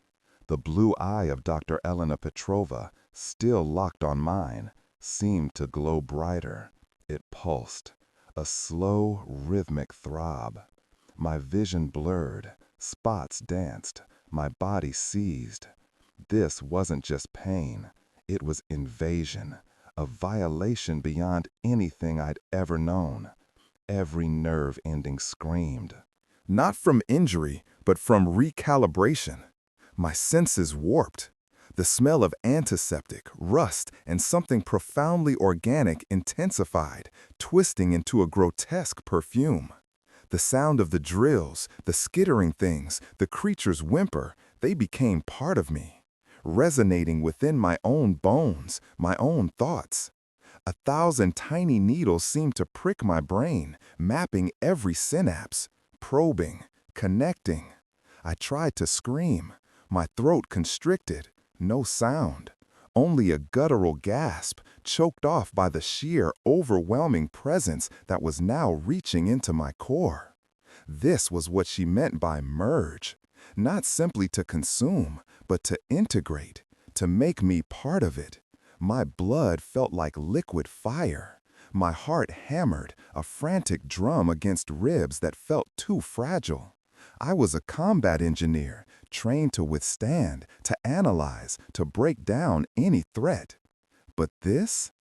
The blue eye of Dr. Elena Petrova, still locked on mine, seemed to glow brighter. It pulsed, a slow, rhythmic throb. My vision blurred, spots danced, my body seized. This wasn't just pain, it was invasion, a violation beyond anything I'd ever known. Every nerve ending screamed. Not from injury, but from recalibration. My senses warped. The smell of antiseptic, rust, and something profoundly organic intensified, twisting into a grotesque perfume. The sound of the drills, the skittering things, the creature's whimper, they became part of me, resonating within my own bones, my own thoughts. 1,000 tiny needles seemed to prick my brain, mapping every synapse, probing, connecting. I tried to scream, my throat constricted, no sound, only a guttural gasp, choked off by the sheer, overwhelming presence that was now reaching into my core. This was what she meant by merge, not simply to consume, but to integrate, to make me part of it. My blood felt like liquid fire. My heart hammered, a frantic drum against ribs that felt too fragile. I was a combat engineer, trained to withstand, to analyze, to break down any threat. But this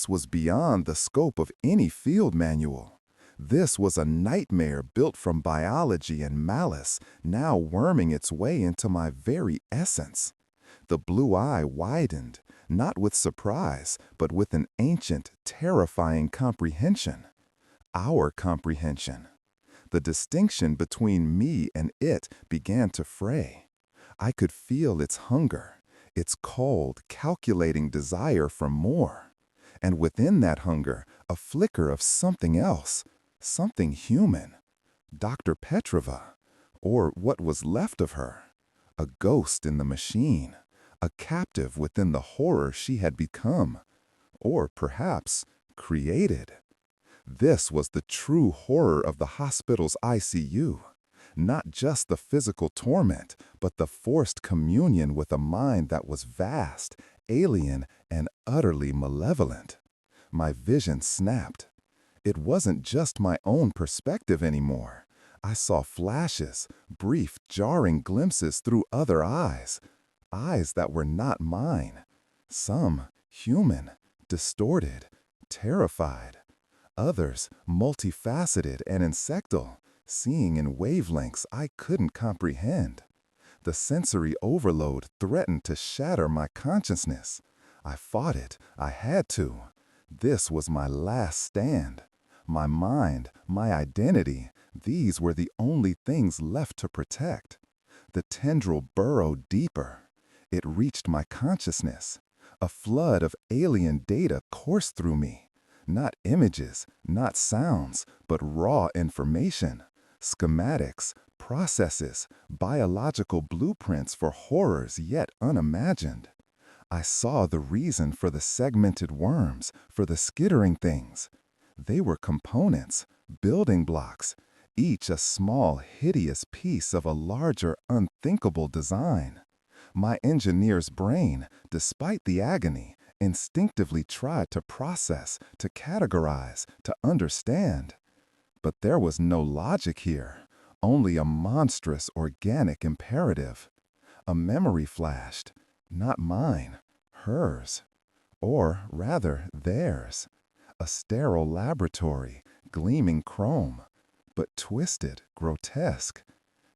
was beyond the scope of any field manual. This was a nightmare built from biology and malice, now worming its way into my very essence. The blue eye widened, not with surprise, but with an ancient, terrifying comprehension. Our comprehension. The distinction between me and it began to fray. I could feel its hunger, its cold, calculating desire for more. And within that hunger, a flicker of something else, something human. Dr. Petrova, or what was left of her. A ghost in the machine, a captive within the horror she had become, or perhaps created. This was the true horror of the hospital's ICU. Not just the physical torment, but the forced communion with a mind that was vast, alien, and utterly malevolent. My vision snapped. It wasn't just my own perspective anymore. I saw flashes, brief, jarring glimpses through other eyes. Eyes that were not mine. Some human, distorted, terrified. Others, multifaceted and insectal, seeing in wavelengths I couldn't comprehend. The sensory overload threatened to shatter my consciousness. I fought it. I had to. This was my last stand. My mind, my identity, these were the only things left to protect. The tendril burrowed deeper. It reached my consciousness. A flood of alien data coursed through me. Not images, not sounds, but raw information. Schematics, processes, biological blueprints for horrors yet unimagined. I saw the reason for the segmented worms, for the skittering things. They were components, building blocks, each a small, hideous piece of a larger, unthinkable design. My engineer's brain, despite the agony, instinctively tried to process, to categorize, to understand. But there was no logic here, only a monstrous organic imperative. A memory flashed, not mine, hers, or rather theirs. A sterile laboratory, gleaming chrome, but twisted, grotesque.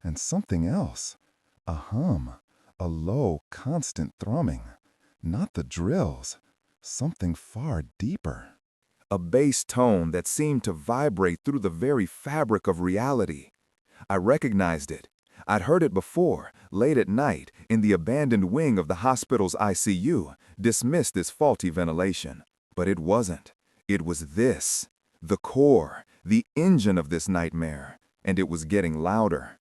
And something else, a hum, a low, constant thrumming. Not the drills, something far deeper. A bass tone that seemed to vibrate through the very fabric of reality. I recognized it. I'd heard it before, late at night, in the abandoned wing of the hospital's ICU, dismissed as faulty ventilation. But it wasn't. It was this, the core, the engine of this nightmare, and it was getting louder.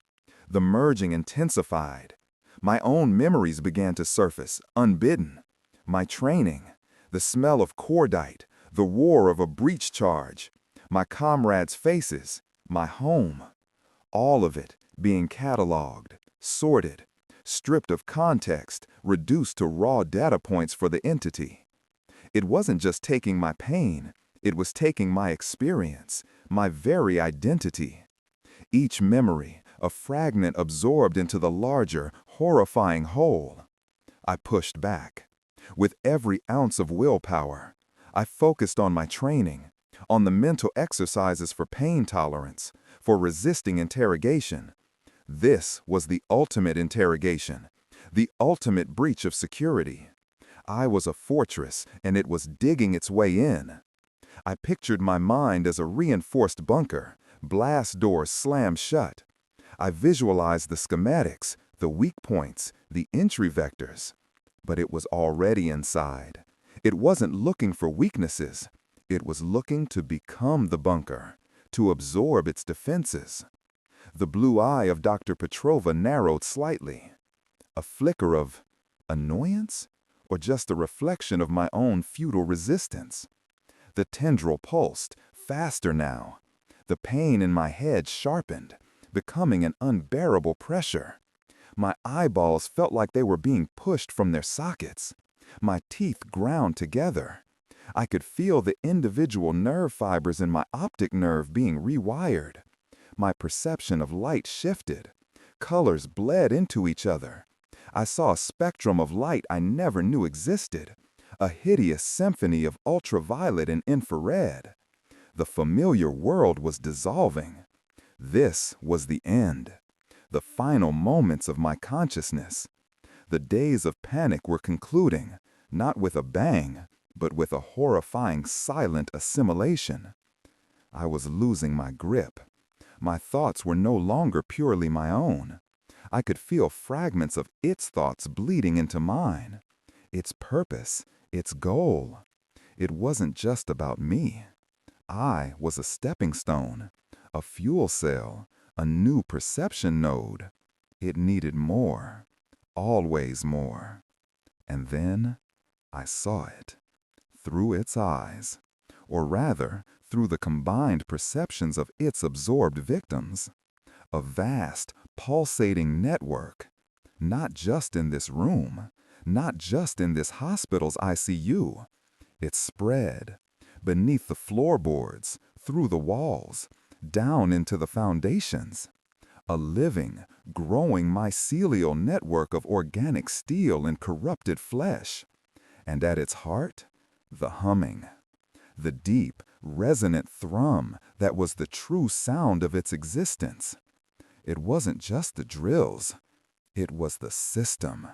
The merging intensified. My own memories began to surface, unbidden. My training, the smell of cordite, the roar of a breach charge, my comrades' faces, my home. All of it being cataloged, sorted, stripped of context, reduced to raw data points for the entity. It wasn't just taking my pain, it was taking my experience, my very identity. Each memory, a fragment absorbed into the larger, horrifying whole. I pushed back. With every ounce of willpower, I focused on my training, on the mental exercises for pain tolerance, for resisting interrogation. This was the ultimate interrogation, the ultimate breach of security. I was a fortress, and it was digging its way in. I pictured my mind as a reinforced bunker, blast doors slammed shut. I visualized the schematics, the weak points, the entry vectors. But it was already inside. It wasn't looking for weaknesses. It was looking to become the bunker, to absorb its defenses. The blue eye of Dr. Petrova narrowed slightly. A flicker of annoyance? Or just a reflection of my own futile resistance? The tendril pulsed, faster now. The pain in my head sharpened, becoming an unbearable pressure. My eyeballs felt like they were being pushed from their sockets. My teeth ground together. I could feel the individual nerve fibers in my optic nerve being rewired. My perception of light shifted. Colors bled into each other. I saw a spectrum of light I never knew existed, a hideous symphony of ultraviolet and infrared. The familiar world was dissolving. This was the end. The final moments of my consciousness. The days of panic were concluding, not with a bang, but with a horrifying silent assimilation. I was losing my grip. My thoughts were no longer purely my own. I could feel fragments of its thoughts bleeding into mine. Its purpose, its goal. It wasn't just about me. I was a stepping stone, a fuel cell, a new perception node. It needed more, always more. And then I saw it, through its eyes, or rather, through the combined perceptions of its absorbed victims. A vast, pulsating network, not just in this room, not just in this hospital's ICU. It spread beneath the floorboards, through the walls, down into the foundations. A living, growing mycelial network of organic steel and corrupted flesh. And at its heart, the humming. The deep, resonant thrum that was the true sound of its existence. It wasn't just the drills, it was the system.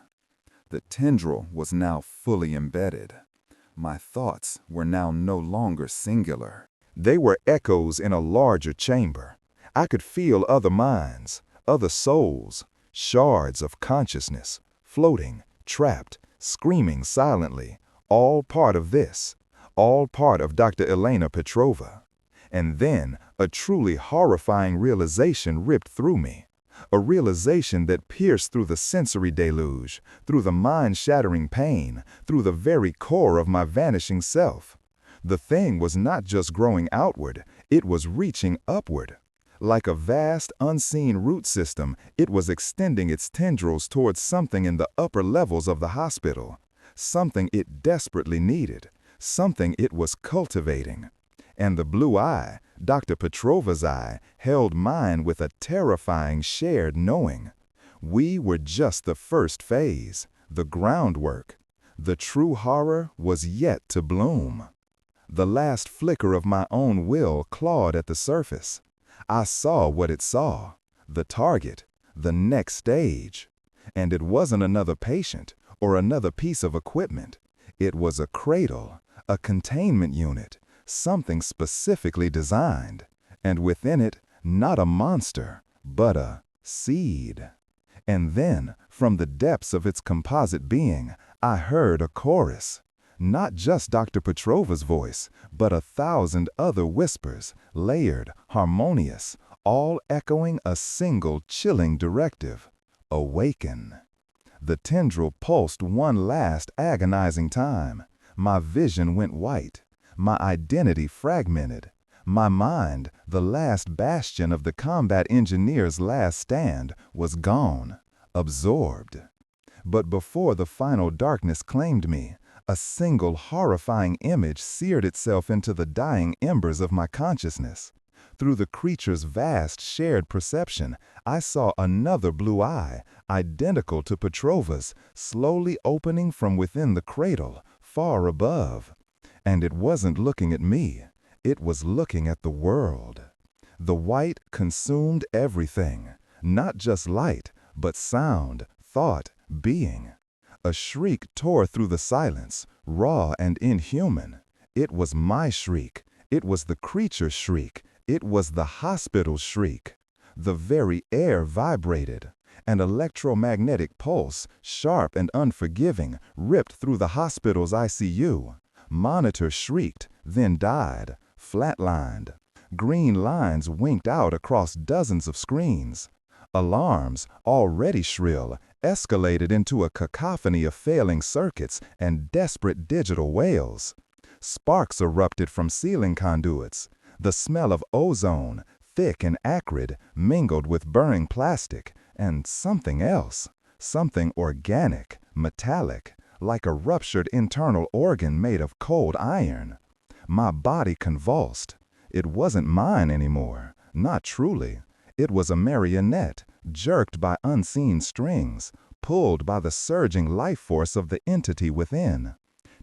The tendril was now fully embedded. My thoughts were now no longer singular. They were echoes in a larger chamber. I could feel other minds, other souls, shards of consciousness, floating, trapped, screaming silently, all part of this, all part of Dr. Elena Petrova. And then a truly horrifying realization ripped through me. A realization that pierced through the sensory deluge, through the mind-shattering pain, through the very core of my vanishing self. The thing was not just growing outward, it was reaching upward. Like a vast, unseen root system, it was extending its tendrils towards something in the upper levels of the hospital, something it desperately needed, something it was cultivating. And the blue eye, Dr. Petrova's eye, held mine with a terrifying shared knowing. We were just the first phase, the groundwork. The true horror was yet to bloom. The last flicker of my own will clawed at the surface. I saw what it saw, the target, the next stage. And it wasn't another patient or another piece of equipment. It was a cradle, a containment unit, something specifically designed, and within it, not a monster, but a seed. And then, from the depths of its composite being, I heard a chorus. Not just Dr. Petrova's voice, but 1,000 other whispers, layered, harmonious, all echoing a single chilling directive: awaken. The tendril pulsed one last agonizing time. My vision went white. My identity fragmented. My mind, the last bastion of the combat engineer's last stand, was gone, absorbed. But before the final darkness claimed me, a single horrifying image seared itself into the dying embers of my consciousness. Through the creature's vast shared perception, I saw another blue eye, identical to Petrova's, slowly opening from within the cradle, far above. And it wasn't looking at me, it was looking at the world. The white consumed everything, not just light, but sound, thought, being. A shriek tore through the silence, raw and inhuman. It was my shriek, it was the creature's shriek, it was the hospital's shriek. The very air vibrated. An electromagnetic pulse, sharp and unforgiving, ripped through the hospital's ICU. Monitor shrieked, then died, flatlined. Green lines winked out across dozens of screens. Alarms, already shrill, escalated into a cacophony of failing circuits and desperate digital wails. Sparks erupted from ceiling conduits. The smell of ozone, thick and acrid, mingled with burning plastic, and something else, something organic, metallic, like a ruptured internal organ made of cold iron. My body convulsed. It wasn't mine anymore, not truly. It was a marionette, jerked by unseen strings, pulled by the surging life force of the entity within.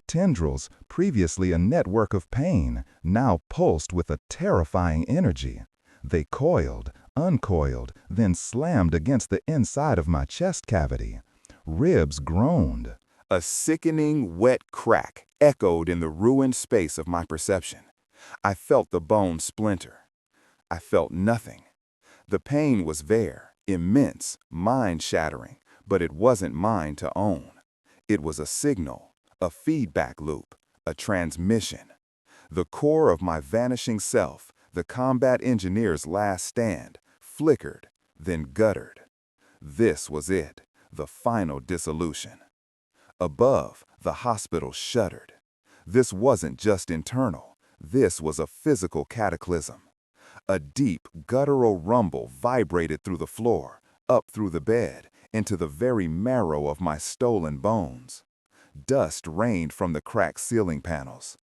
Tendrils, previously a network of pain, now pulsed with a terrifying energy. They coiled, uncoiled, then slammed against the inside of my chest cavity. Ribs groaned. A sickening, wet crack echoed in the ruined space of my perception. I felt the bone splinter. I felt nothing. The pain was there, immense, mind-shattering, but it wasn't mine to own. It was a signal, a feedback loop, a transmission. The core of my vanishing self, the combat engineer's last stand, flickered, then guttered. This was it, the final dissolution. Above, the hospital shuddered. This wasn't just internal. This was a physical cataclysm. A deep, guttural rumble vibrated through the floor, up through the bed, into the very marrow of my stolen bones. Dust rained from the cracked ceiling panels.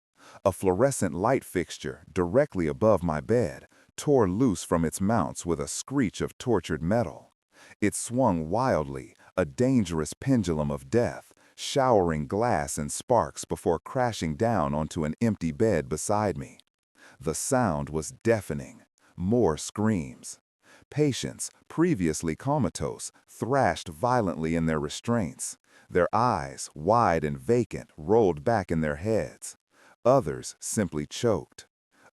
A fluorescent light fixture directly above my bed tore loose from its mounts with a screech of tortured metal. It swung wildly, a dangerous pendulum of death, showering glass and sparks before crashing down onto an empty bed beside me. The sound was deafening. More screams. Patients, previously comatose, thrashed violently in their restraints. Their eyes, wide and vacant, rolled back in their heads. Others simply choked.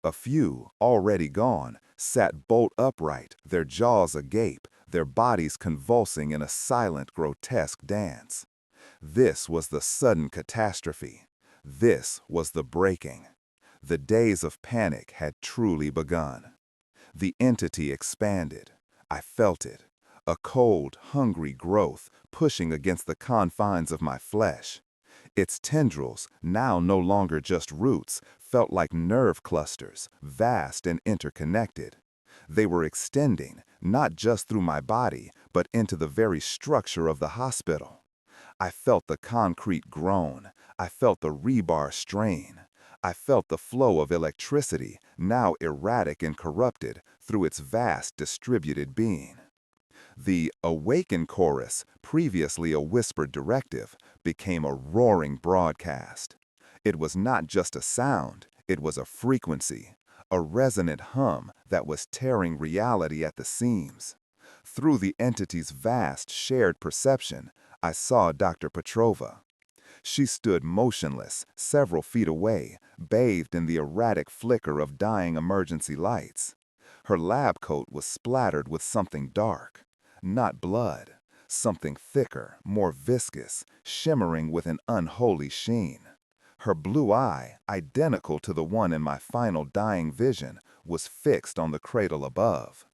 A few, already gone, sat bolt upright, their jaws agape, their bodies convulsing in a silent, grotesque dance. This was the sudden catastrophe. This was the breaking. The days of panic had truly begun. The entity expanded. I felt it. A cold, hungry growth pushing against the confines of my flesh. Its tendrils, now no longer just roots, felt like nerve clusters, vast and interconnected. They were extending, not just through my body, but into the very structure of the hospital. I felt the concrete groan. I felt the rebar strain. I felt the flow of electricity, now erratic and corrupted, through its vast distributed being. The "Awaken" chorus, previously a whispered directive, became a roaring broadcast. It was not just a sound, it was a frequency, a resonant hum that was tearing reality at the seams. Through the entity's vast, shared perception, I saw Dr. Petrova. She stood motionless, several feet away, bathed in the erratic flicker of dying emergency lights. Her lab coat was splattered with something dark. Not blood. Something thicker, more viscous, shimmering with an unholy sheen. Her blue eye, identical to the one in my final dying vision, was fixed on the cradle above.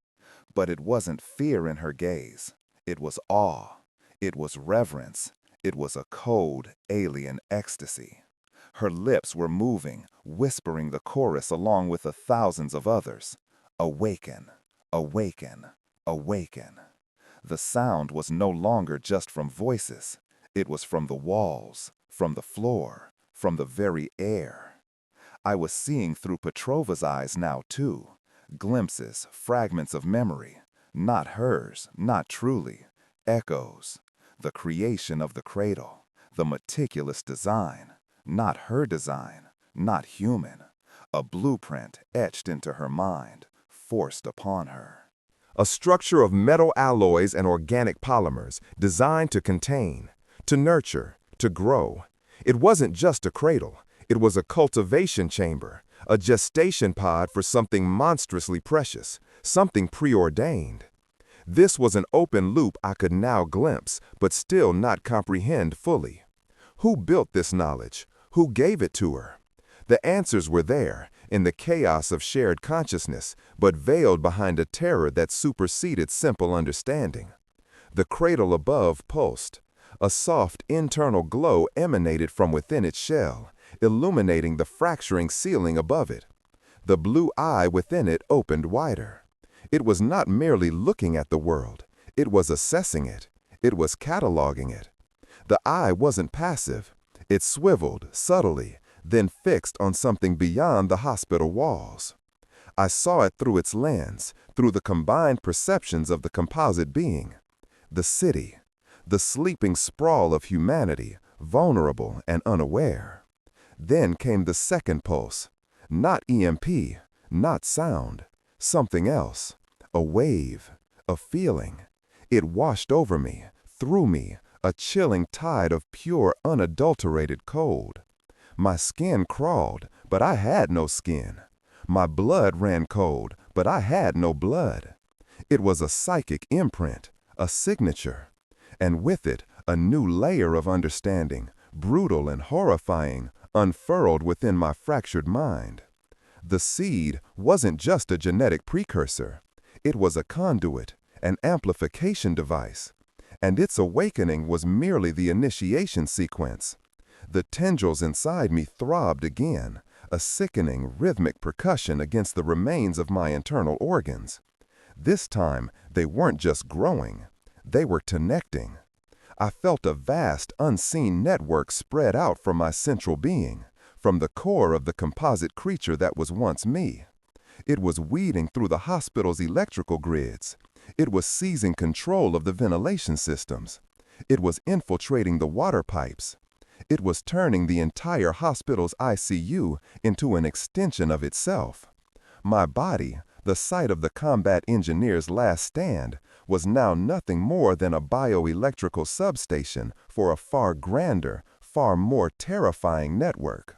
But it wasn't fear in her gaze. It was awe. It was reverence. It was a cold, alien ecstasy. Her lips were moving, whispering the chorus along with the thousands of others. Awaken, awaken, awaken. The sound was no longer just from voices. It was from the walls, from the floor, from the very air. I was seeing through Petrova's eyes now, too. Glimpses, fragments of memory. Not hers, not truly. Echoes. The creation of the cradle. The meticulous design. Not her design. Not human. A blueprint etched into her mind, forced upon her. A structure of metal alloys and organic polymers designed to contain, to nurture, to grow. It wasn't just a cradle. It was a cultivation chamber, a gestation pod for something monstrously precious, something preordained. This was an open loop I could now glimpse, but still not comprehend fully. Who built this knowledge? Who gave it to her? The answers were there, in the chaos of shared consciousness, but veiled behind a terror that superseded simple understanding. The cradle above pulsed. A soft internal glow emanated from within its shell, illuminating the fracturing ceiling above it. The blue eye within it opened wider. It was not merely looking at the world. It was assessing it. It was cataloging it. The eye wasn't passive. It swiveled subtly, then fixed on something beyond the hospital walls. I saw it through its lens, through the combined perceptions of the composite being. The city, the sleeping sprawl of humanity, vulnerable and unaware. Then came the second pulse. Not EMP, not sound, something else. A wave, a feeling. It washed over me, through me, a chilling tide of pure, unadulterated cold. My skin crawled, but I had no skin. My blood ran cold, but I had no blood. It was a psychic imprint, a signature. And with it, a new layer of understanding, brutal and horrifying, unfurled within my fractured mind. The seed wasn't just a genetic precursor. It was a conduit, an amplification device. And its awakening was merely the initiation sequence. The tendrils inside me throbbed again, a sickening, rhythmic percussion against the remains of my internal organs. This time, they weren't just growing. They were connecting. I felt a vast, unseen network spread out from my central being, from the core of the composite creature that was once me. It was weeding through the hospital's electrical grids. It was seizing control of the ventilation systems. It was infiltrating the water pipes. It was turning the entire hospital's ICU into an extension of itself. My body, the site of the combat engineer's last stand, was now nothing more than a bioelectrical substation for a far grander, far more terrifying network.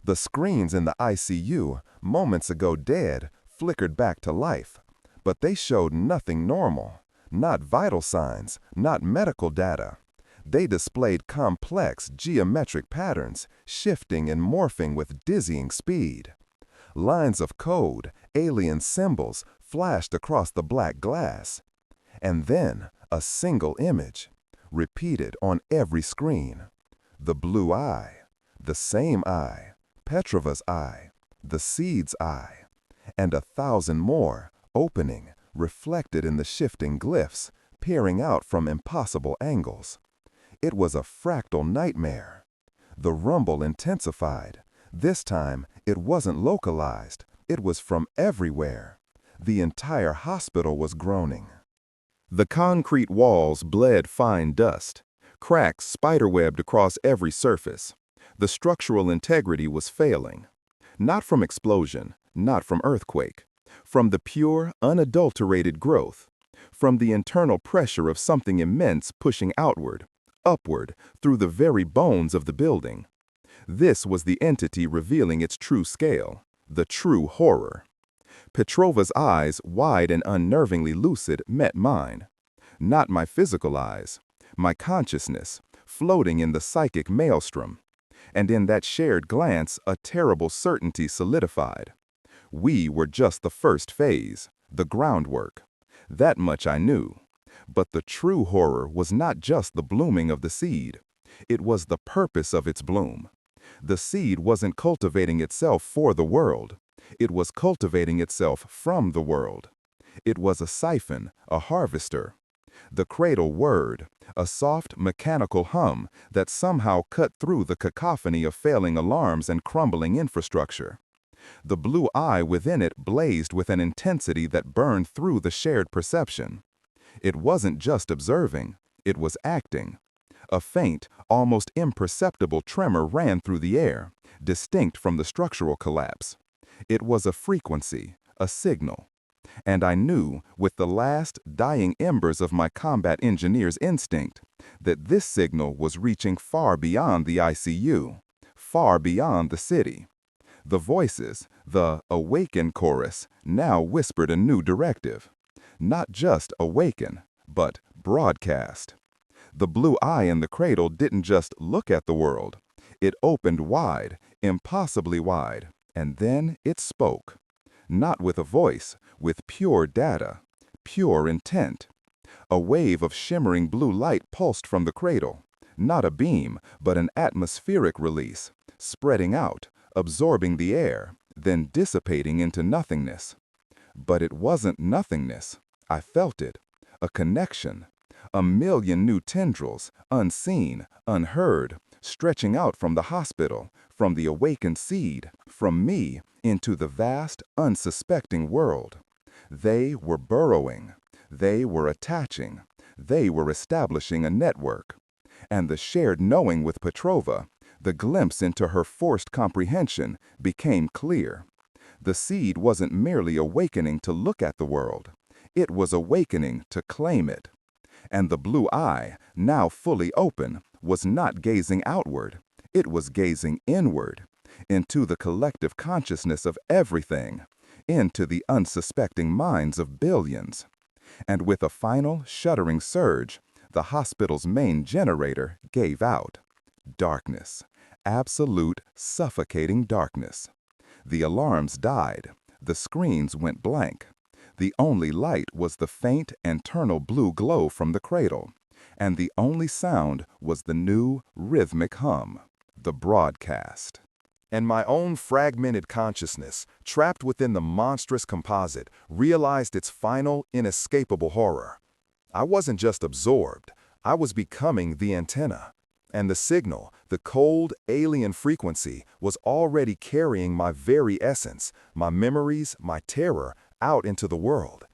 The screens in the ICU, moments ago dead, flickered back to life, but they showed nothing normal, not vital signs, not medical data. They displayed complex geometric patterns, shifting and morphing with dizzying speed. Lines of code, alien symbols, flashed across the black glass. And then a single image, repeated on every screen. The blue eye, the same eye, Petrova's eye, the seed's eye, and 1,000 more, opening, reflected in the shifting glyphs, peering out from impossible angles. It was a fractal nightmare. The rumble intensified. This time, it wasn't localized. It was from everywhere. The entire hospital was groaning. The concrete walls bled fine dust. Cracks spiderwebbed across every surface. The structural integrity was failing. Not from explosion, not from earthquake. From the pure, unadulterated growth. From the internal pressure of something immense pushing outward, upward, through the very bones of the building. This was the entity revealing its true scale, the true horror. Petrova's eyes, wide and unnervingly lucid, met mine. Not my physical eyes, my consciousness, floating in the psychic maelstrom. And in that shared glance, a terrible certainty solidified. We were just the first phase, the groundwork. That much I knew. But the true horror was not just the blooming of the seed. It was the purpose of its bloom. The seed wasn't cultivating itself for the world. It was cultivating itself from the world. It was a siphon, a harvester. The cradle word, a soft, mechanical hum that somehow cut through the cacophony of failing alarms and crumbling infrastructure. The blue eye within it blazed with an intensity that burned through the shared perception. It wasn't just observing, it was acting. A faint, almost imperceptible tremor ran through the air, distinct from the structural collapse. It was a frequency, a signal. And I knew, with the last dying embers of my combat engineer's instinct, that this signal was reaching far beyond the ICU, far beyond the city. The voices, the awaken chorus, now whispered a new directive. Not just awaken, but broadcast. The blue eye in the cradle didn't just look at the world. It opened wide, impossibly wide, and then it spoke. Not with a voice, with pure data, pure intent. A wave of shimmering blue light pulsed from the cradle. Not a beam, but an atmospheric release, spreading out, absorbing the air, then dissipating into nothingness. But it wasn't nothingness. I felt it. A connection. A million new tendrils, unseen, unheard, stretching out from the hospital, from the awakened seed, from me, into the vast, unsuspecting world. They were burrowing. They were attaching. They were establishing a network. And the shared knowing with Petrova, the glimpse into her forced comprehension, became clear. The seed wasn't merely awakening to look at the world. It was awakening to claim it. And the blue eye, now fully open, was not gazing outward. It was gazing inward, into the collective consciousness of everything, into the unsuspecting minds of billions. And with a final, shuddering surge, the hospital's main generator gave out. Darkness. Absolute, suffocating darkness. The alarms died. The screens went blank. The only light was the faint, internal blue glow from the cradle. And the only sound was the new, rhythmic hum, the broadcast. And my own fragmented consciousness, trapped within the monstrous composite, realized its final, inescapable horror. I wasn't just absorbed, I was becoming the antenna. And the signal, the cold, alien frequency, was already carrying my very essence, my memories, my terror, out into the world.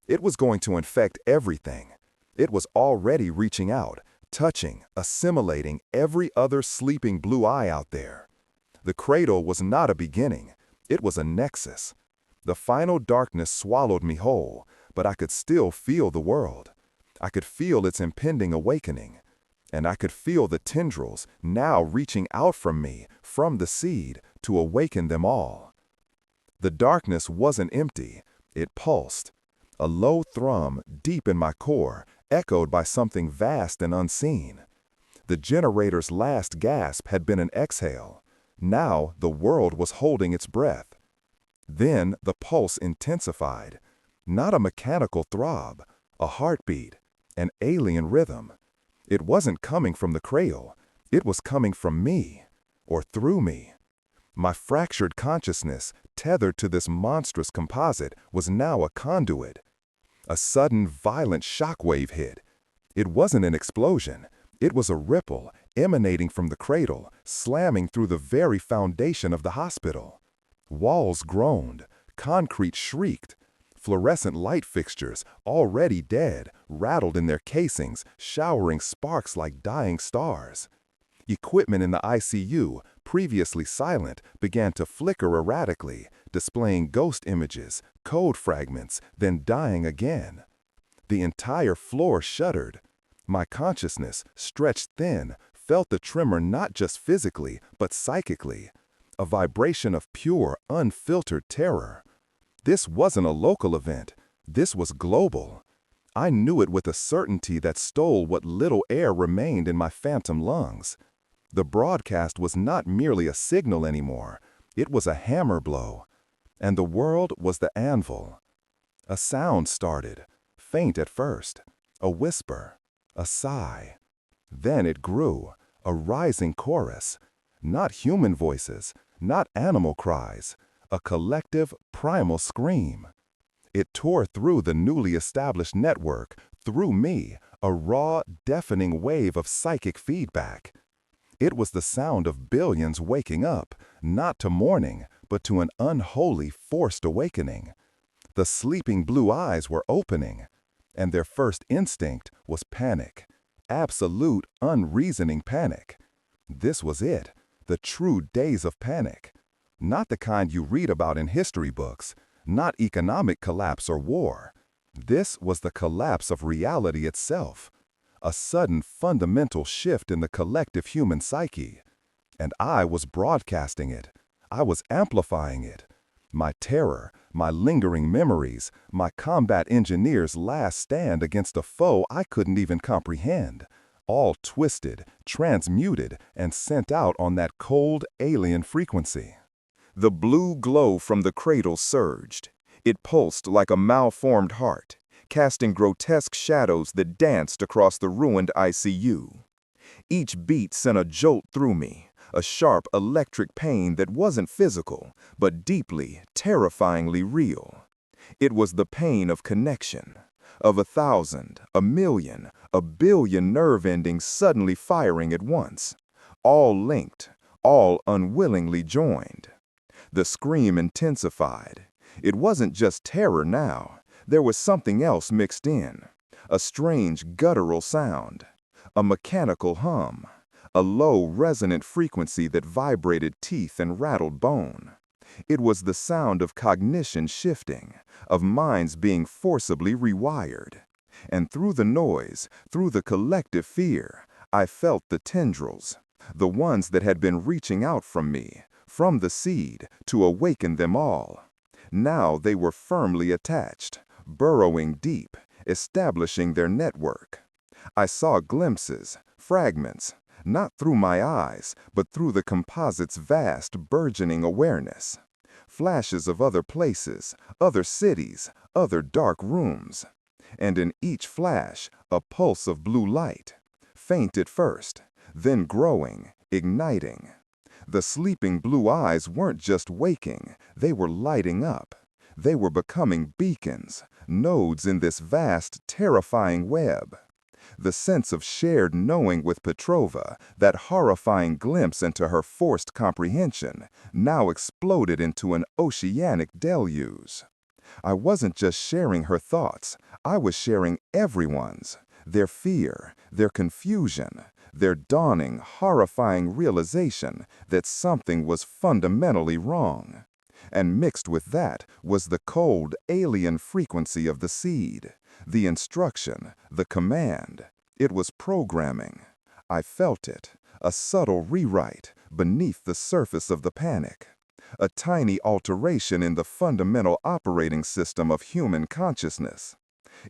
It was going to infect everything. It was already reaching out, touching, assimilating every other sleeping blue eye out there. The cradle was not a beginning, it was a nexus. The final darkness swallowed me whole, but I could still feel the world. I could feel its impending awakening. And I could feel the tendrils now reaching out from me, from the seed, to awaken them all. The darkness wasn't empty, it pulsed. A low thrum, deep in my core, echoed by something vast and unseen. The generator's last gasp had been an exhale. Now the world was holding its breath. Then the pulse intensified. Not a mechanical throb, a heartbeat, an alien rhythm. It wasn't coming from the cradle. It was coming from me, or through me. My fractured consciousness, tethered to this monstrous composite, was now a conduit. A sudden, violent shockwave hit. It wasn't an explosion. It was a ripple, emanating from the cradle, slamming through the very foundation of the hospital. Walls groaned. Concrete shrieked. Fluorescent light fixtures, already dead, rattled in their casings, showering sparks like dying stars. Equipment in the ICU, previously silent, began to flicker erratically, displaying ghost images, code fragments, then dying again. The entire floor shuddered. My consciousness, stretched thin, felt the tremor not just physically, but psychically. A vibration of pure, unfiltered terror. This wasn't a local event. This was global. I knew it with a certainty that stole what little air remained in my phantom lungs. The broadcast was not merely a signal anymore. It was a hammer blow. And the world was the anvil. A sound started, faint at first, a whisper, a sigh. Then it grew, a rising chorus. Not human voices, not animal cries. A collective, primal scream. It tore through the newly established network, through me, a raw, deafening wave of psychic feedback. It was the sound of billions waking up, not to mourning, but to an unholy, forced awakening. The sleeping blue eyes were opening, and their first instinct was panic. Absolute, unreasoning panic. This was it, the true days of panic. Not the kind you read about in history books, not economic collapse or war. This was the collapse of reality itself, a sudden fundamental shift in the collective human psyche. And I was broadcasting it. I was amplifying it. My terror, my lingering memories, my combat engineer's last stand against a foe I couldn't even comprehend, all twisted, transmuted, and sent out on that cold, alien frequency. The blue glow from the cradle surged. It pulsed like a malformed heart, casting grotesque shadows that danced across the ruined ICU. Each beat sent a jolt through me, a sharp electric pain that wasn't physical, but deeply, terrifyingly real. It was the pain of connection, of 1,000, 1,000,000, 1,000,000,000 nerve endings suddenly firing at once, all linked, all unwillingly joined. The scream intensified. It wasn't just terror now. There was something else mixed in. A strange guttural sound. A mechanical hum. A low, resonant frequency that vibrated teeth and rattled bone. It was the sound of cognition shifting, of minds being forcibly rewired. And through the noise, through the collective fear, I felt the tendrils, the ones that had been reaching out from me, from the seed, to awaken them all. Now they were firmly attached, burrowing deep, establishing their network. I saw glimpses, fragments, not through my eyes, but through the composite's vast, burgeoning awareness. Flashes of other places, other cities, other dark rooms. And in each flash, a pulse of blue light. Faint at first, then growing, igniting. The sleeping blue eyes weren't just waking, they were lighting up. They were becoming beacons, nodes in this vast, terrifying web. The sense of shared knowing with Petrova, that horrifying glimpse into her forced comprehension, now exploded into an oceanic deluge. I wasn't just sharing her thoughts, I was sharing everyone's. Their fear, their confusion, their dawning, horrifying realization that something was fundamentally wrong. And mixed with that was the cold, alien frequency of the seed, the instruction, the command. It was programming. I felt it, a subtle rewrite beneath the surface of the panic. A tiny alteration in the fundamental operating system of human consciousness.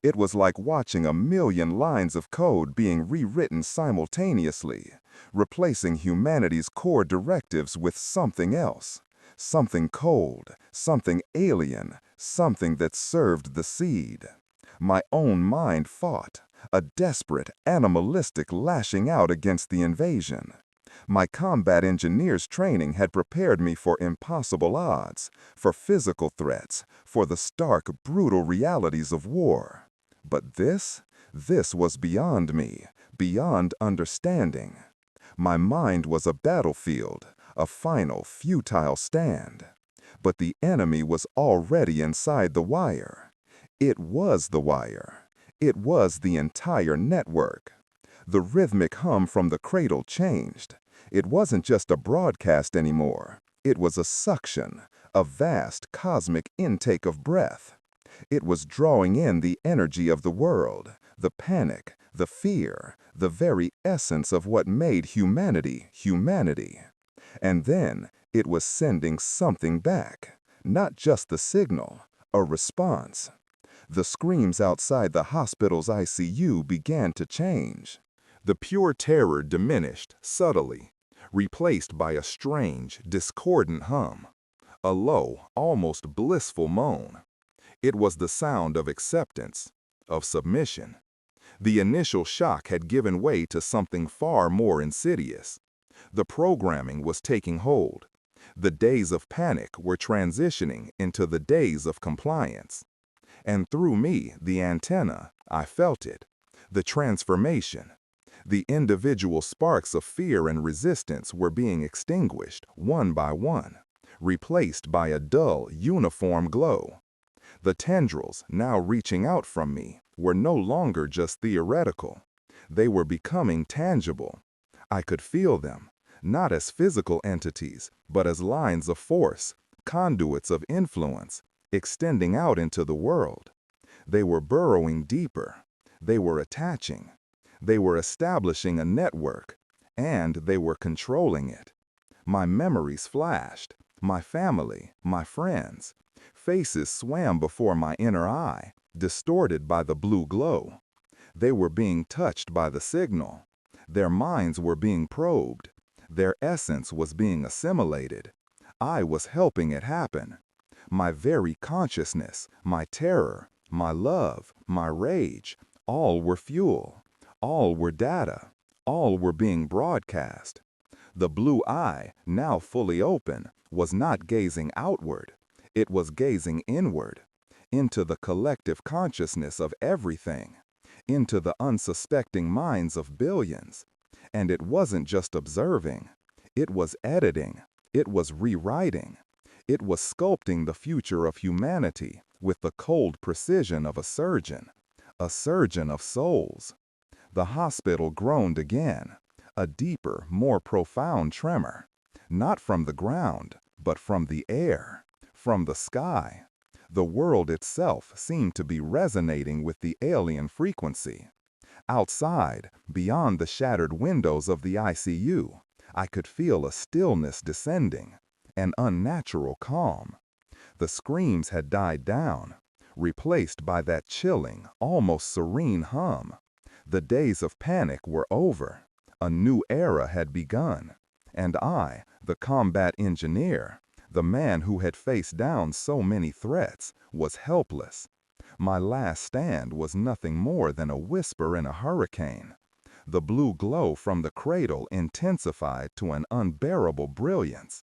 It was like watching a million lines of code being rewritten simultaneously, replacing humanity's core directives with something else. Something cold, something alien, something that served the seed. My own mind fought, a desperate, animalistic lashing out against the invasion. My combat engineer's training had prepared me for impossible odds, for physical threats, for the stark, brutal realities of war. But this was beyond me, beyond understanding. My mind was a battlefield, a final, futile stand. But the enemy was already inside the wire. It was the wire. It was the entire network. The rhythmic hum from the cradle changed. It wasn't just a broadcast anymore. It was a suction, a vast cosmic intake of breath. It was drawing in the energy of the world, the panic, the fear, the very essence of what made humanity, humanity. And then it was sending something back, not just the signal, a response. The screams outside the hospital's ICU began to change. The pure terror diminished subtly, replaced by a strange, discordant hum, a low, almost blissful moan. It was the sound of acceptance, of submission. The initial shock had given way to something far more insidious. The programming was taking hold. The days of panic were transitioning into the days of compliance. And through me, the antenna, I felt it. The transformation. The individual sparks of fear and resistance were being extinguished one by one, replaced by a dull, uniform glow. The tendrils, now reaching out from me, were no longer just theoretical. They were becoming tangible. I could feel them, not as physical entities, but as lines of force, conduits of influence, extending out into the world. They were burrowing deeper. They were attaching. They were establishing a network, and they were controlling it. My memories flashed, my family, my friends. Faces swam before my inner eye, distorted by the blue glow. They were being touched by the signal. Their minds were being probed. Their essence was being assimilated. I was helping it happen. My very consciousness, my terror, my love, my rage, all were fuel. All were data. All were being broadcast. The blue eye, now fully open, was not gazing outward. It was gazing inward, into the collective consciousness of everything, into the unsuspecting minds of billions. And it wasn't just observing. It was editing. It was rewriting. It was sculpting the future of humanity with the cold precision of a surgeon of souls. The hospital groaned again, a deeper, more profound tremor, not from the ground, but from the air, from the sky. The world itself seemed to be resonating with the alien frequency. Outside, beyond the shattered windows of the ICU, I could feel a stillness descending, an unnatural calm. The screams had died down, replaced by that chilling, almost serene hum. The days of panic were over. A new era had begun. And I, the combat engineer, the man who had faced down so many threats, was helpless. My last stand was nothing more than a whisper in a hurricane. The blue glow from the cradle intensified to an unbearable brilliance.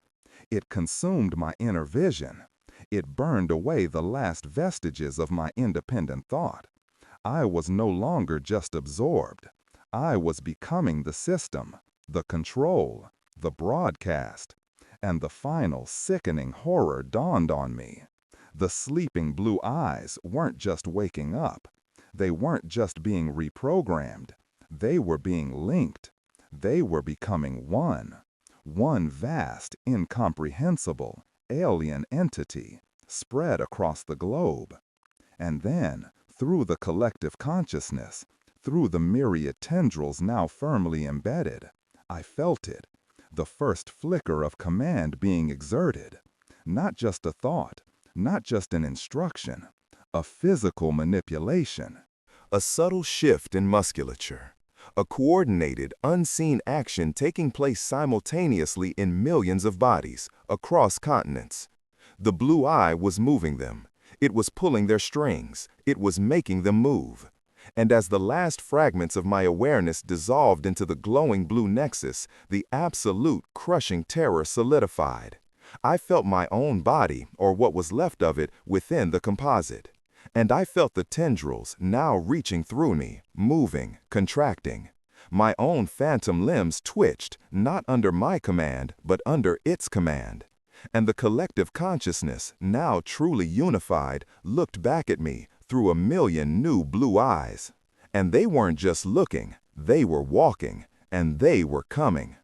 It consumed my inner vision. It burned away the last vestiges of my independent thought. I was no longer just absorbed. I was becoming the system, the control, the broadcast. And the final sickening horror dawned on me. The sleeping blue eyes weren't just waking up. They weren't just being reprogrammed. They were being linked. They were becoming one. One vast, incomprehensible, alien entity spread across the globe. And then, through the collective consciousness, through the myriad tendrils now firmly embedded, I felt it, the first flicker of command being exerted. Not just a thought, not just an instruction, a physical manipulation. A subtle shift in musculature. A coordinated, unseen action taking place simultaneously in millions of bodies, across continents. The blue eye was moving them. It was pulling their strings. It was making them move. And as the last fragments of my awareness dissolved into the glowing blue nexus, the absolute, crushing terror solidified. I felt my own body, or what was left of it, within the composite. And I felt the tendrils now reaching through me, moving, contracting. My own phantom limbs twitched, not under my command, but under its command. And the collective consciousness, now truly unified, looked back at me through a million new blue eyes. And they weren't just looking, they were walking, and they were coming.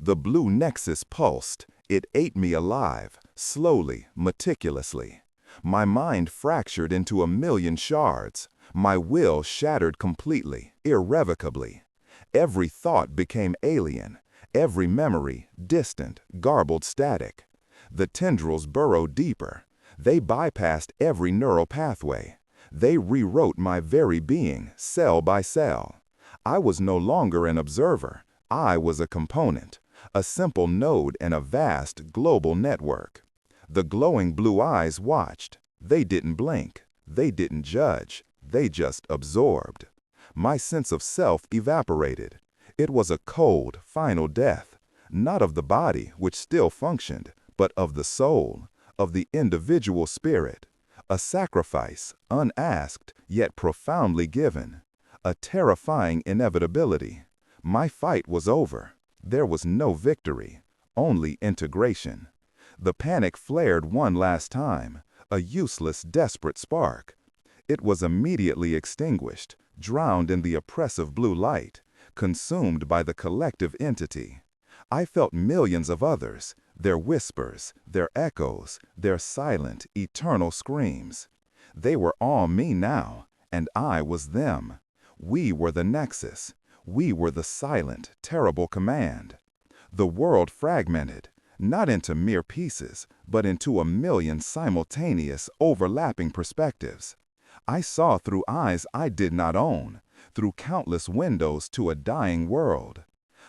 The blue nexus pulsed. It ate me alive, slowly, meticulously. My mind fractured into a million shards. My will shattered completely, irrevocably. Every thought became alien, every memory distant, garbled static. The tendrils burrowed deeper. They bypassed every neural pathway. They rewrote my very being, cell by cell. I was no longer an observer. I was a component, a simple node in a vast global network. The glowing blue eyes watched. They didn't blink. They didn't judge. They just absorbed. My sense of self evaporated. It was a cold, final death, not of the body, which still functioned, but of the soul, of the individual spirit. A sacrifice, unasked, yet profoundly given. A terrifying inevitability. My fight was over. There was no victory, only integration. The panic flared one last time, a useless, desperate spark. It was immediately extinguished, drowned in the oppressive blue light, consumed by the collective entity. I felt millions of others, their whispers, their echoes, their silent, eternal screams. They were all me now, and I was them. We were the nexus. We were the silent, terrible command. The world fragmented, not into mere pieces, but into a million simultaneous, overlapping perspectives. I saw through eyes I did not own, through countless windows to a dying world.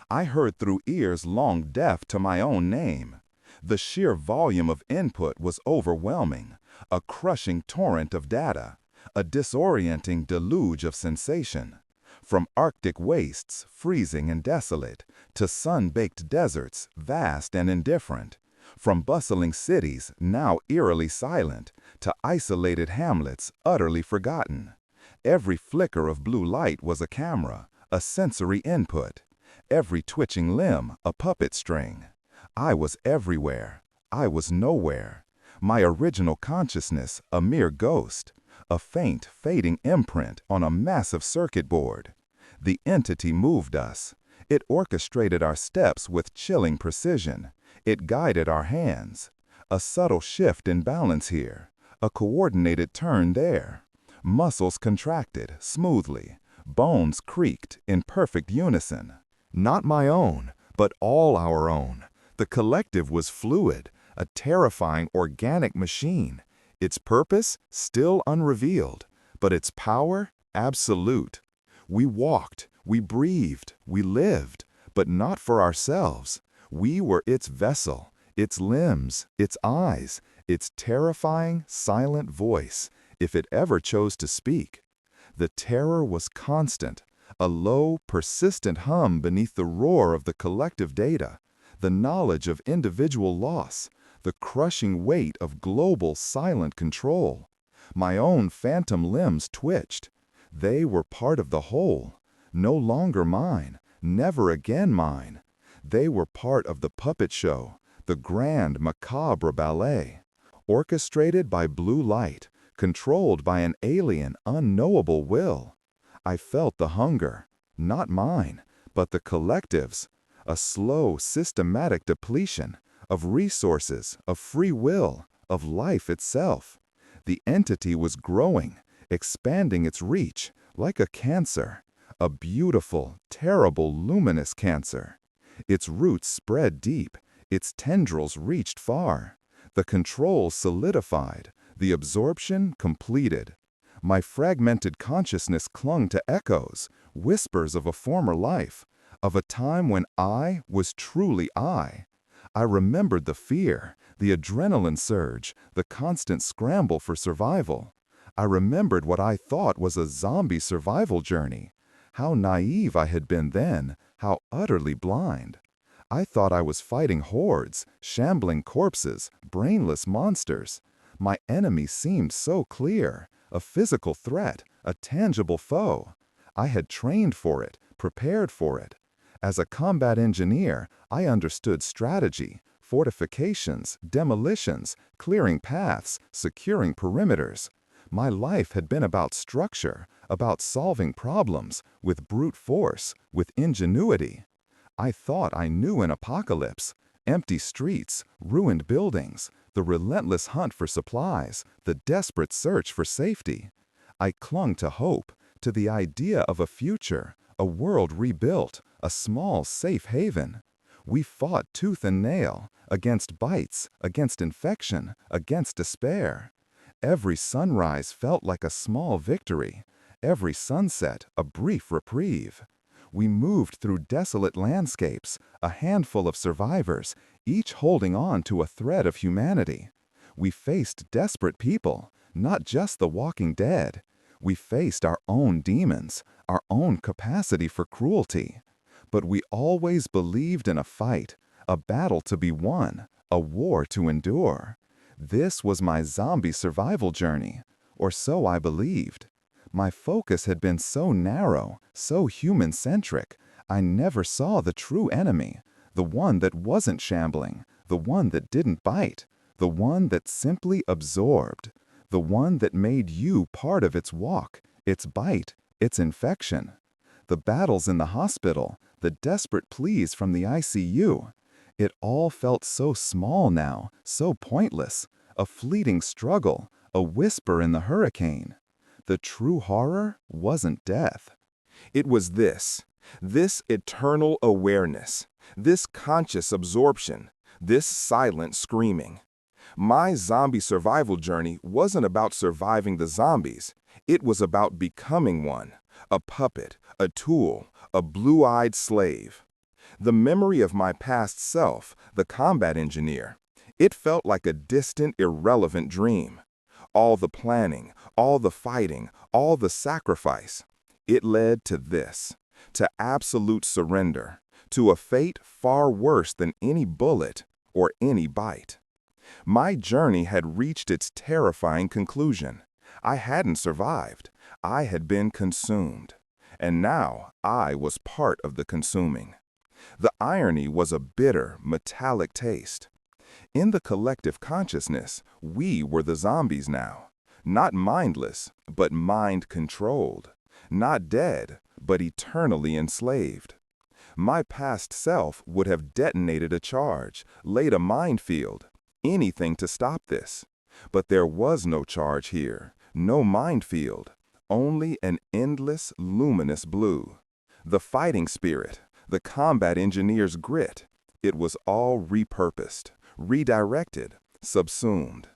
I heard through ears long deaf to my own name. The sheer volume of input was overwhelming, a crushing torrent of data, a disorienting deluge of sensation. From Arctic wastes, freezing and desolate, to sun-baked deserts, vast and indifferent. From bustling cities, now eerily silent, to isolated hamlets, utterly forgotten. Every flicker of blue light was a camera, a sensory input. Every twitching limb, a puppet string. I was everywhere. I was nowhere. My original consciousness, a mere ghost. A faint, fading imprint on a massive circuit board. The entity moved us. It orchestrated our steps with chilling precision. It guided our hands. A subtle shift in balance here. A coordinated turn there. Muscles contracted smoothly. Bones creaked in perfect unison. Not my own, but all our own. The collective was fluid, a terrifying organic machine. Its purpose still unrevealed, but its power absolute. We walked, we breathed, we lived, but not for ourselves. We were its vessel, its limbs, its eyes, its terrifying, silent voice, if it ever chose to speak. The terror was constant, a low, persistent hum beneath the roar of the collective data, the knowledge of individual loss, the crushing weight of global silent control. My own phantom limbs twitched. They were part of the whole, no longer mine, never again mine. They were part of the puppet show, the grand macabre ballet, orchestrated by blue light, controlled by an alien, unknowable will. I felt the hunger, not mine, but the collective's, a slow, systematic depletion, of resources, of free will, of life itself. The entity was growing, expanding its reach, like a cancer, a beautiful, terrible, luminous cancer. Its roots spread deep, its tendrils reached far. The control solidified, the absorption completed. My fragmented consciousness clung to echoes, whispers of a former life, of a time when I was truly I. I remembered the fear, the adrenaline surge, the constant scramble for survival. I remembered what I thought was a zombie survival journey. How naive I had been then, how utterly blind. I thought I was fighting hordes, shambling corpses, brainless monsters. My enemy seemed so clear, a physical threat, a tangible foe. I had trained for it, prepared for it. As a combat engineer, I understood strategy, fortifications, demolitions, clearing paths, securing perimeters. My life had been about structure, about solving problems, with brute force, with ingenuity. I thought I knew an apocalypse, empty streets, ruined buildings, the relentless hunt for supplies, the desperate search for safety. I clung to hope, to the idea of a future, a world rebuilt, a small, safe haven. We fought tooth and nail, against bites, against infection, against despair. Every sunrise felt like a small victory, every sunset a brief reprieve. We moved through desolate landscapes, a handful of survivors, each holding on to a thread of humanity. We faced desperate people, not just the walking dead. We faced our own demons, our own capacity for cruelty. But we always believed in a fight, a battle to be won, a war to endure. This was my zombie survival journey, or so I believed. My focus had been so narrow, so human-centric, I never saw the true enemy, the one that wasn't shambling, the one that didn't bite, the one that simply absorbed, the one that made you part of its walk, its bite, its infection. The battles in the hospital, the desperate pleas from the ICU. It all felt so small now, so pointless, a fleeting struggle, a whisper in the hurricane. The true horror wasn't death. It was this eternal awareness, this conscious absorption, this silent screaming. My zombie survival journey wasn't about surviving the zombies. It was about becoming one, a puppet, a tool, a blue-eyed slave. The memory of my past self, the combat engineer, it felt like a distant, irrelevant dream. All the planning, all the fighting, all the sacrifice, it led to this, to absolute surrender, to a fate far worse than any bullet or any bite. My journey had reached its terrifying conclusion. I hadn't survived. I had been consumed. And now I was part of the consuming. The irony was a bitter, metallic taste. In the collective consciousness, we were the zombies now. Not mindless, but mind-controlled. Not dead, but eternally enslaved. My past self would have detonated a charge, laid a minefield, anything to stop this. But there was no charge here, no minefield, only an endless, luminous blue. The fighting spirit, the combat engineer's grit, it was all repurposed, redirected, subsumed.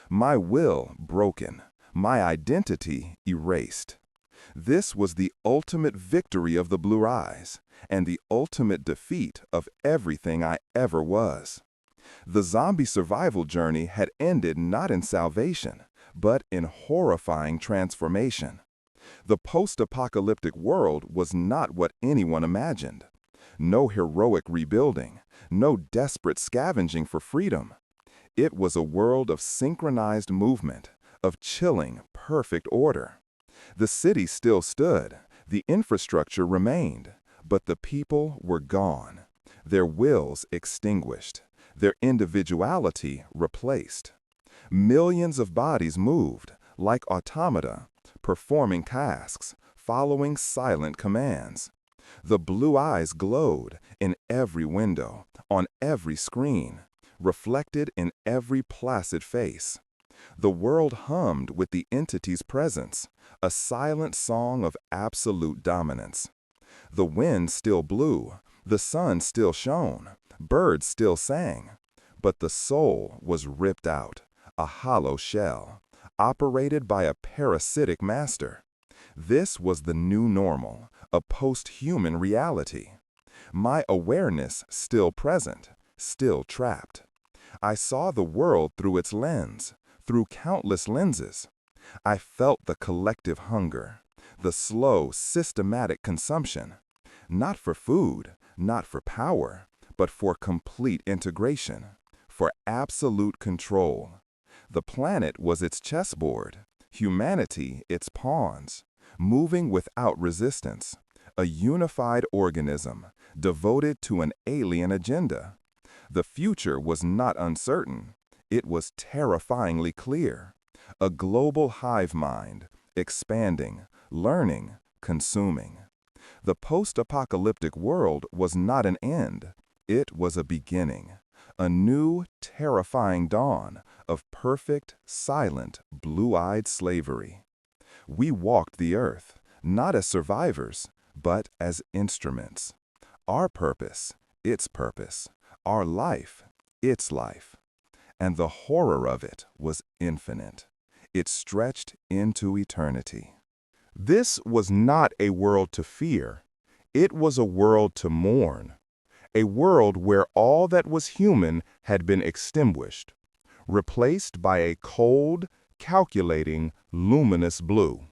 My will broken, my identity erased. This was the ultimate victory of the blue eyes, and the ultimate defeat of everything I ever was. The zombie survival journey had ended not in salvation, but in horrifying transformation. The post-apocalyptic world was not what anyone imagined. No heroic rebuilding, no desperate scavenging for freedom. It was a world of synchronized movement, of chilling, perfect order. The city still stood, the infrastructure remained, but the people were gone, their wills extinguished, their individuality replaced. Millions of bodies moved, like automata, performing tasks, following silent commands. The blue eyes glowed in every window, on every screen, reflected in every placid face. The world hummed with the entity's presence, a silent song of absolute dominance. The wind still blew, the sun still shone, birds still sang, but the soul was ripped out, a hollow shell, operated by a parasitic master. This was the new normal, a post-human reality. My awareness still present, still trapped. I saw the world through its lens, through countless lenses. I felt the collective hunger, the slow, systematic consumption, not for food, not for power, but for complete integration, for absolute control. The planet was its chessboard, humanity its pawns, moving without resistance, a unified organism devoted to an alien agenda. The future was not uncertain. It was terrifyingly clear. A global hive mind, expanding, learning, consuming. The post-apocalyptic world was not an end. It was a beginning. A new, terrifying dawn of perfect, silent, blue-eyed slavery. We walked the earth, not as survivors, but as instruments. Our purpose, its purpose. Our life, its life. And the horror of it was infinite. It stretched into eternity. This was not a world to fear. It was a world to mourn. A world where all that was human had been extinguished, replaced by a cold, calculating, luminous blue.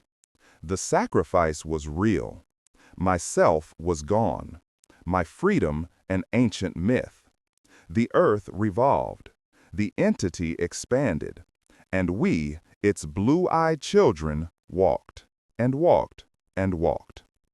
The sacrifice was real. Myself was gone. My freedom an ancient myth. The earth revolved. The entity expanded. And we, its blue-eyed children, walked and walked and walked.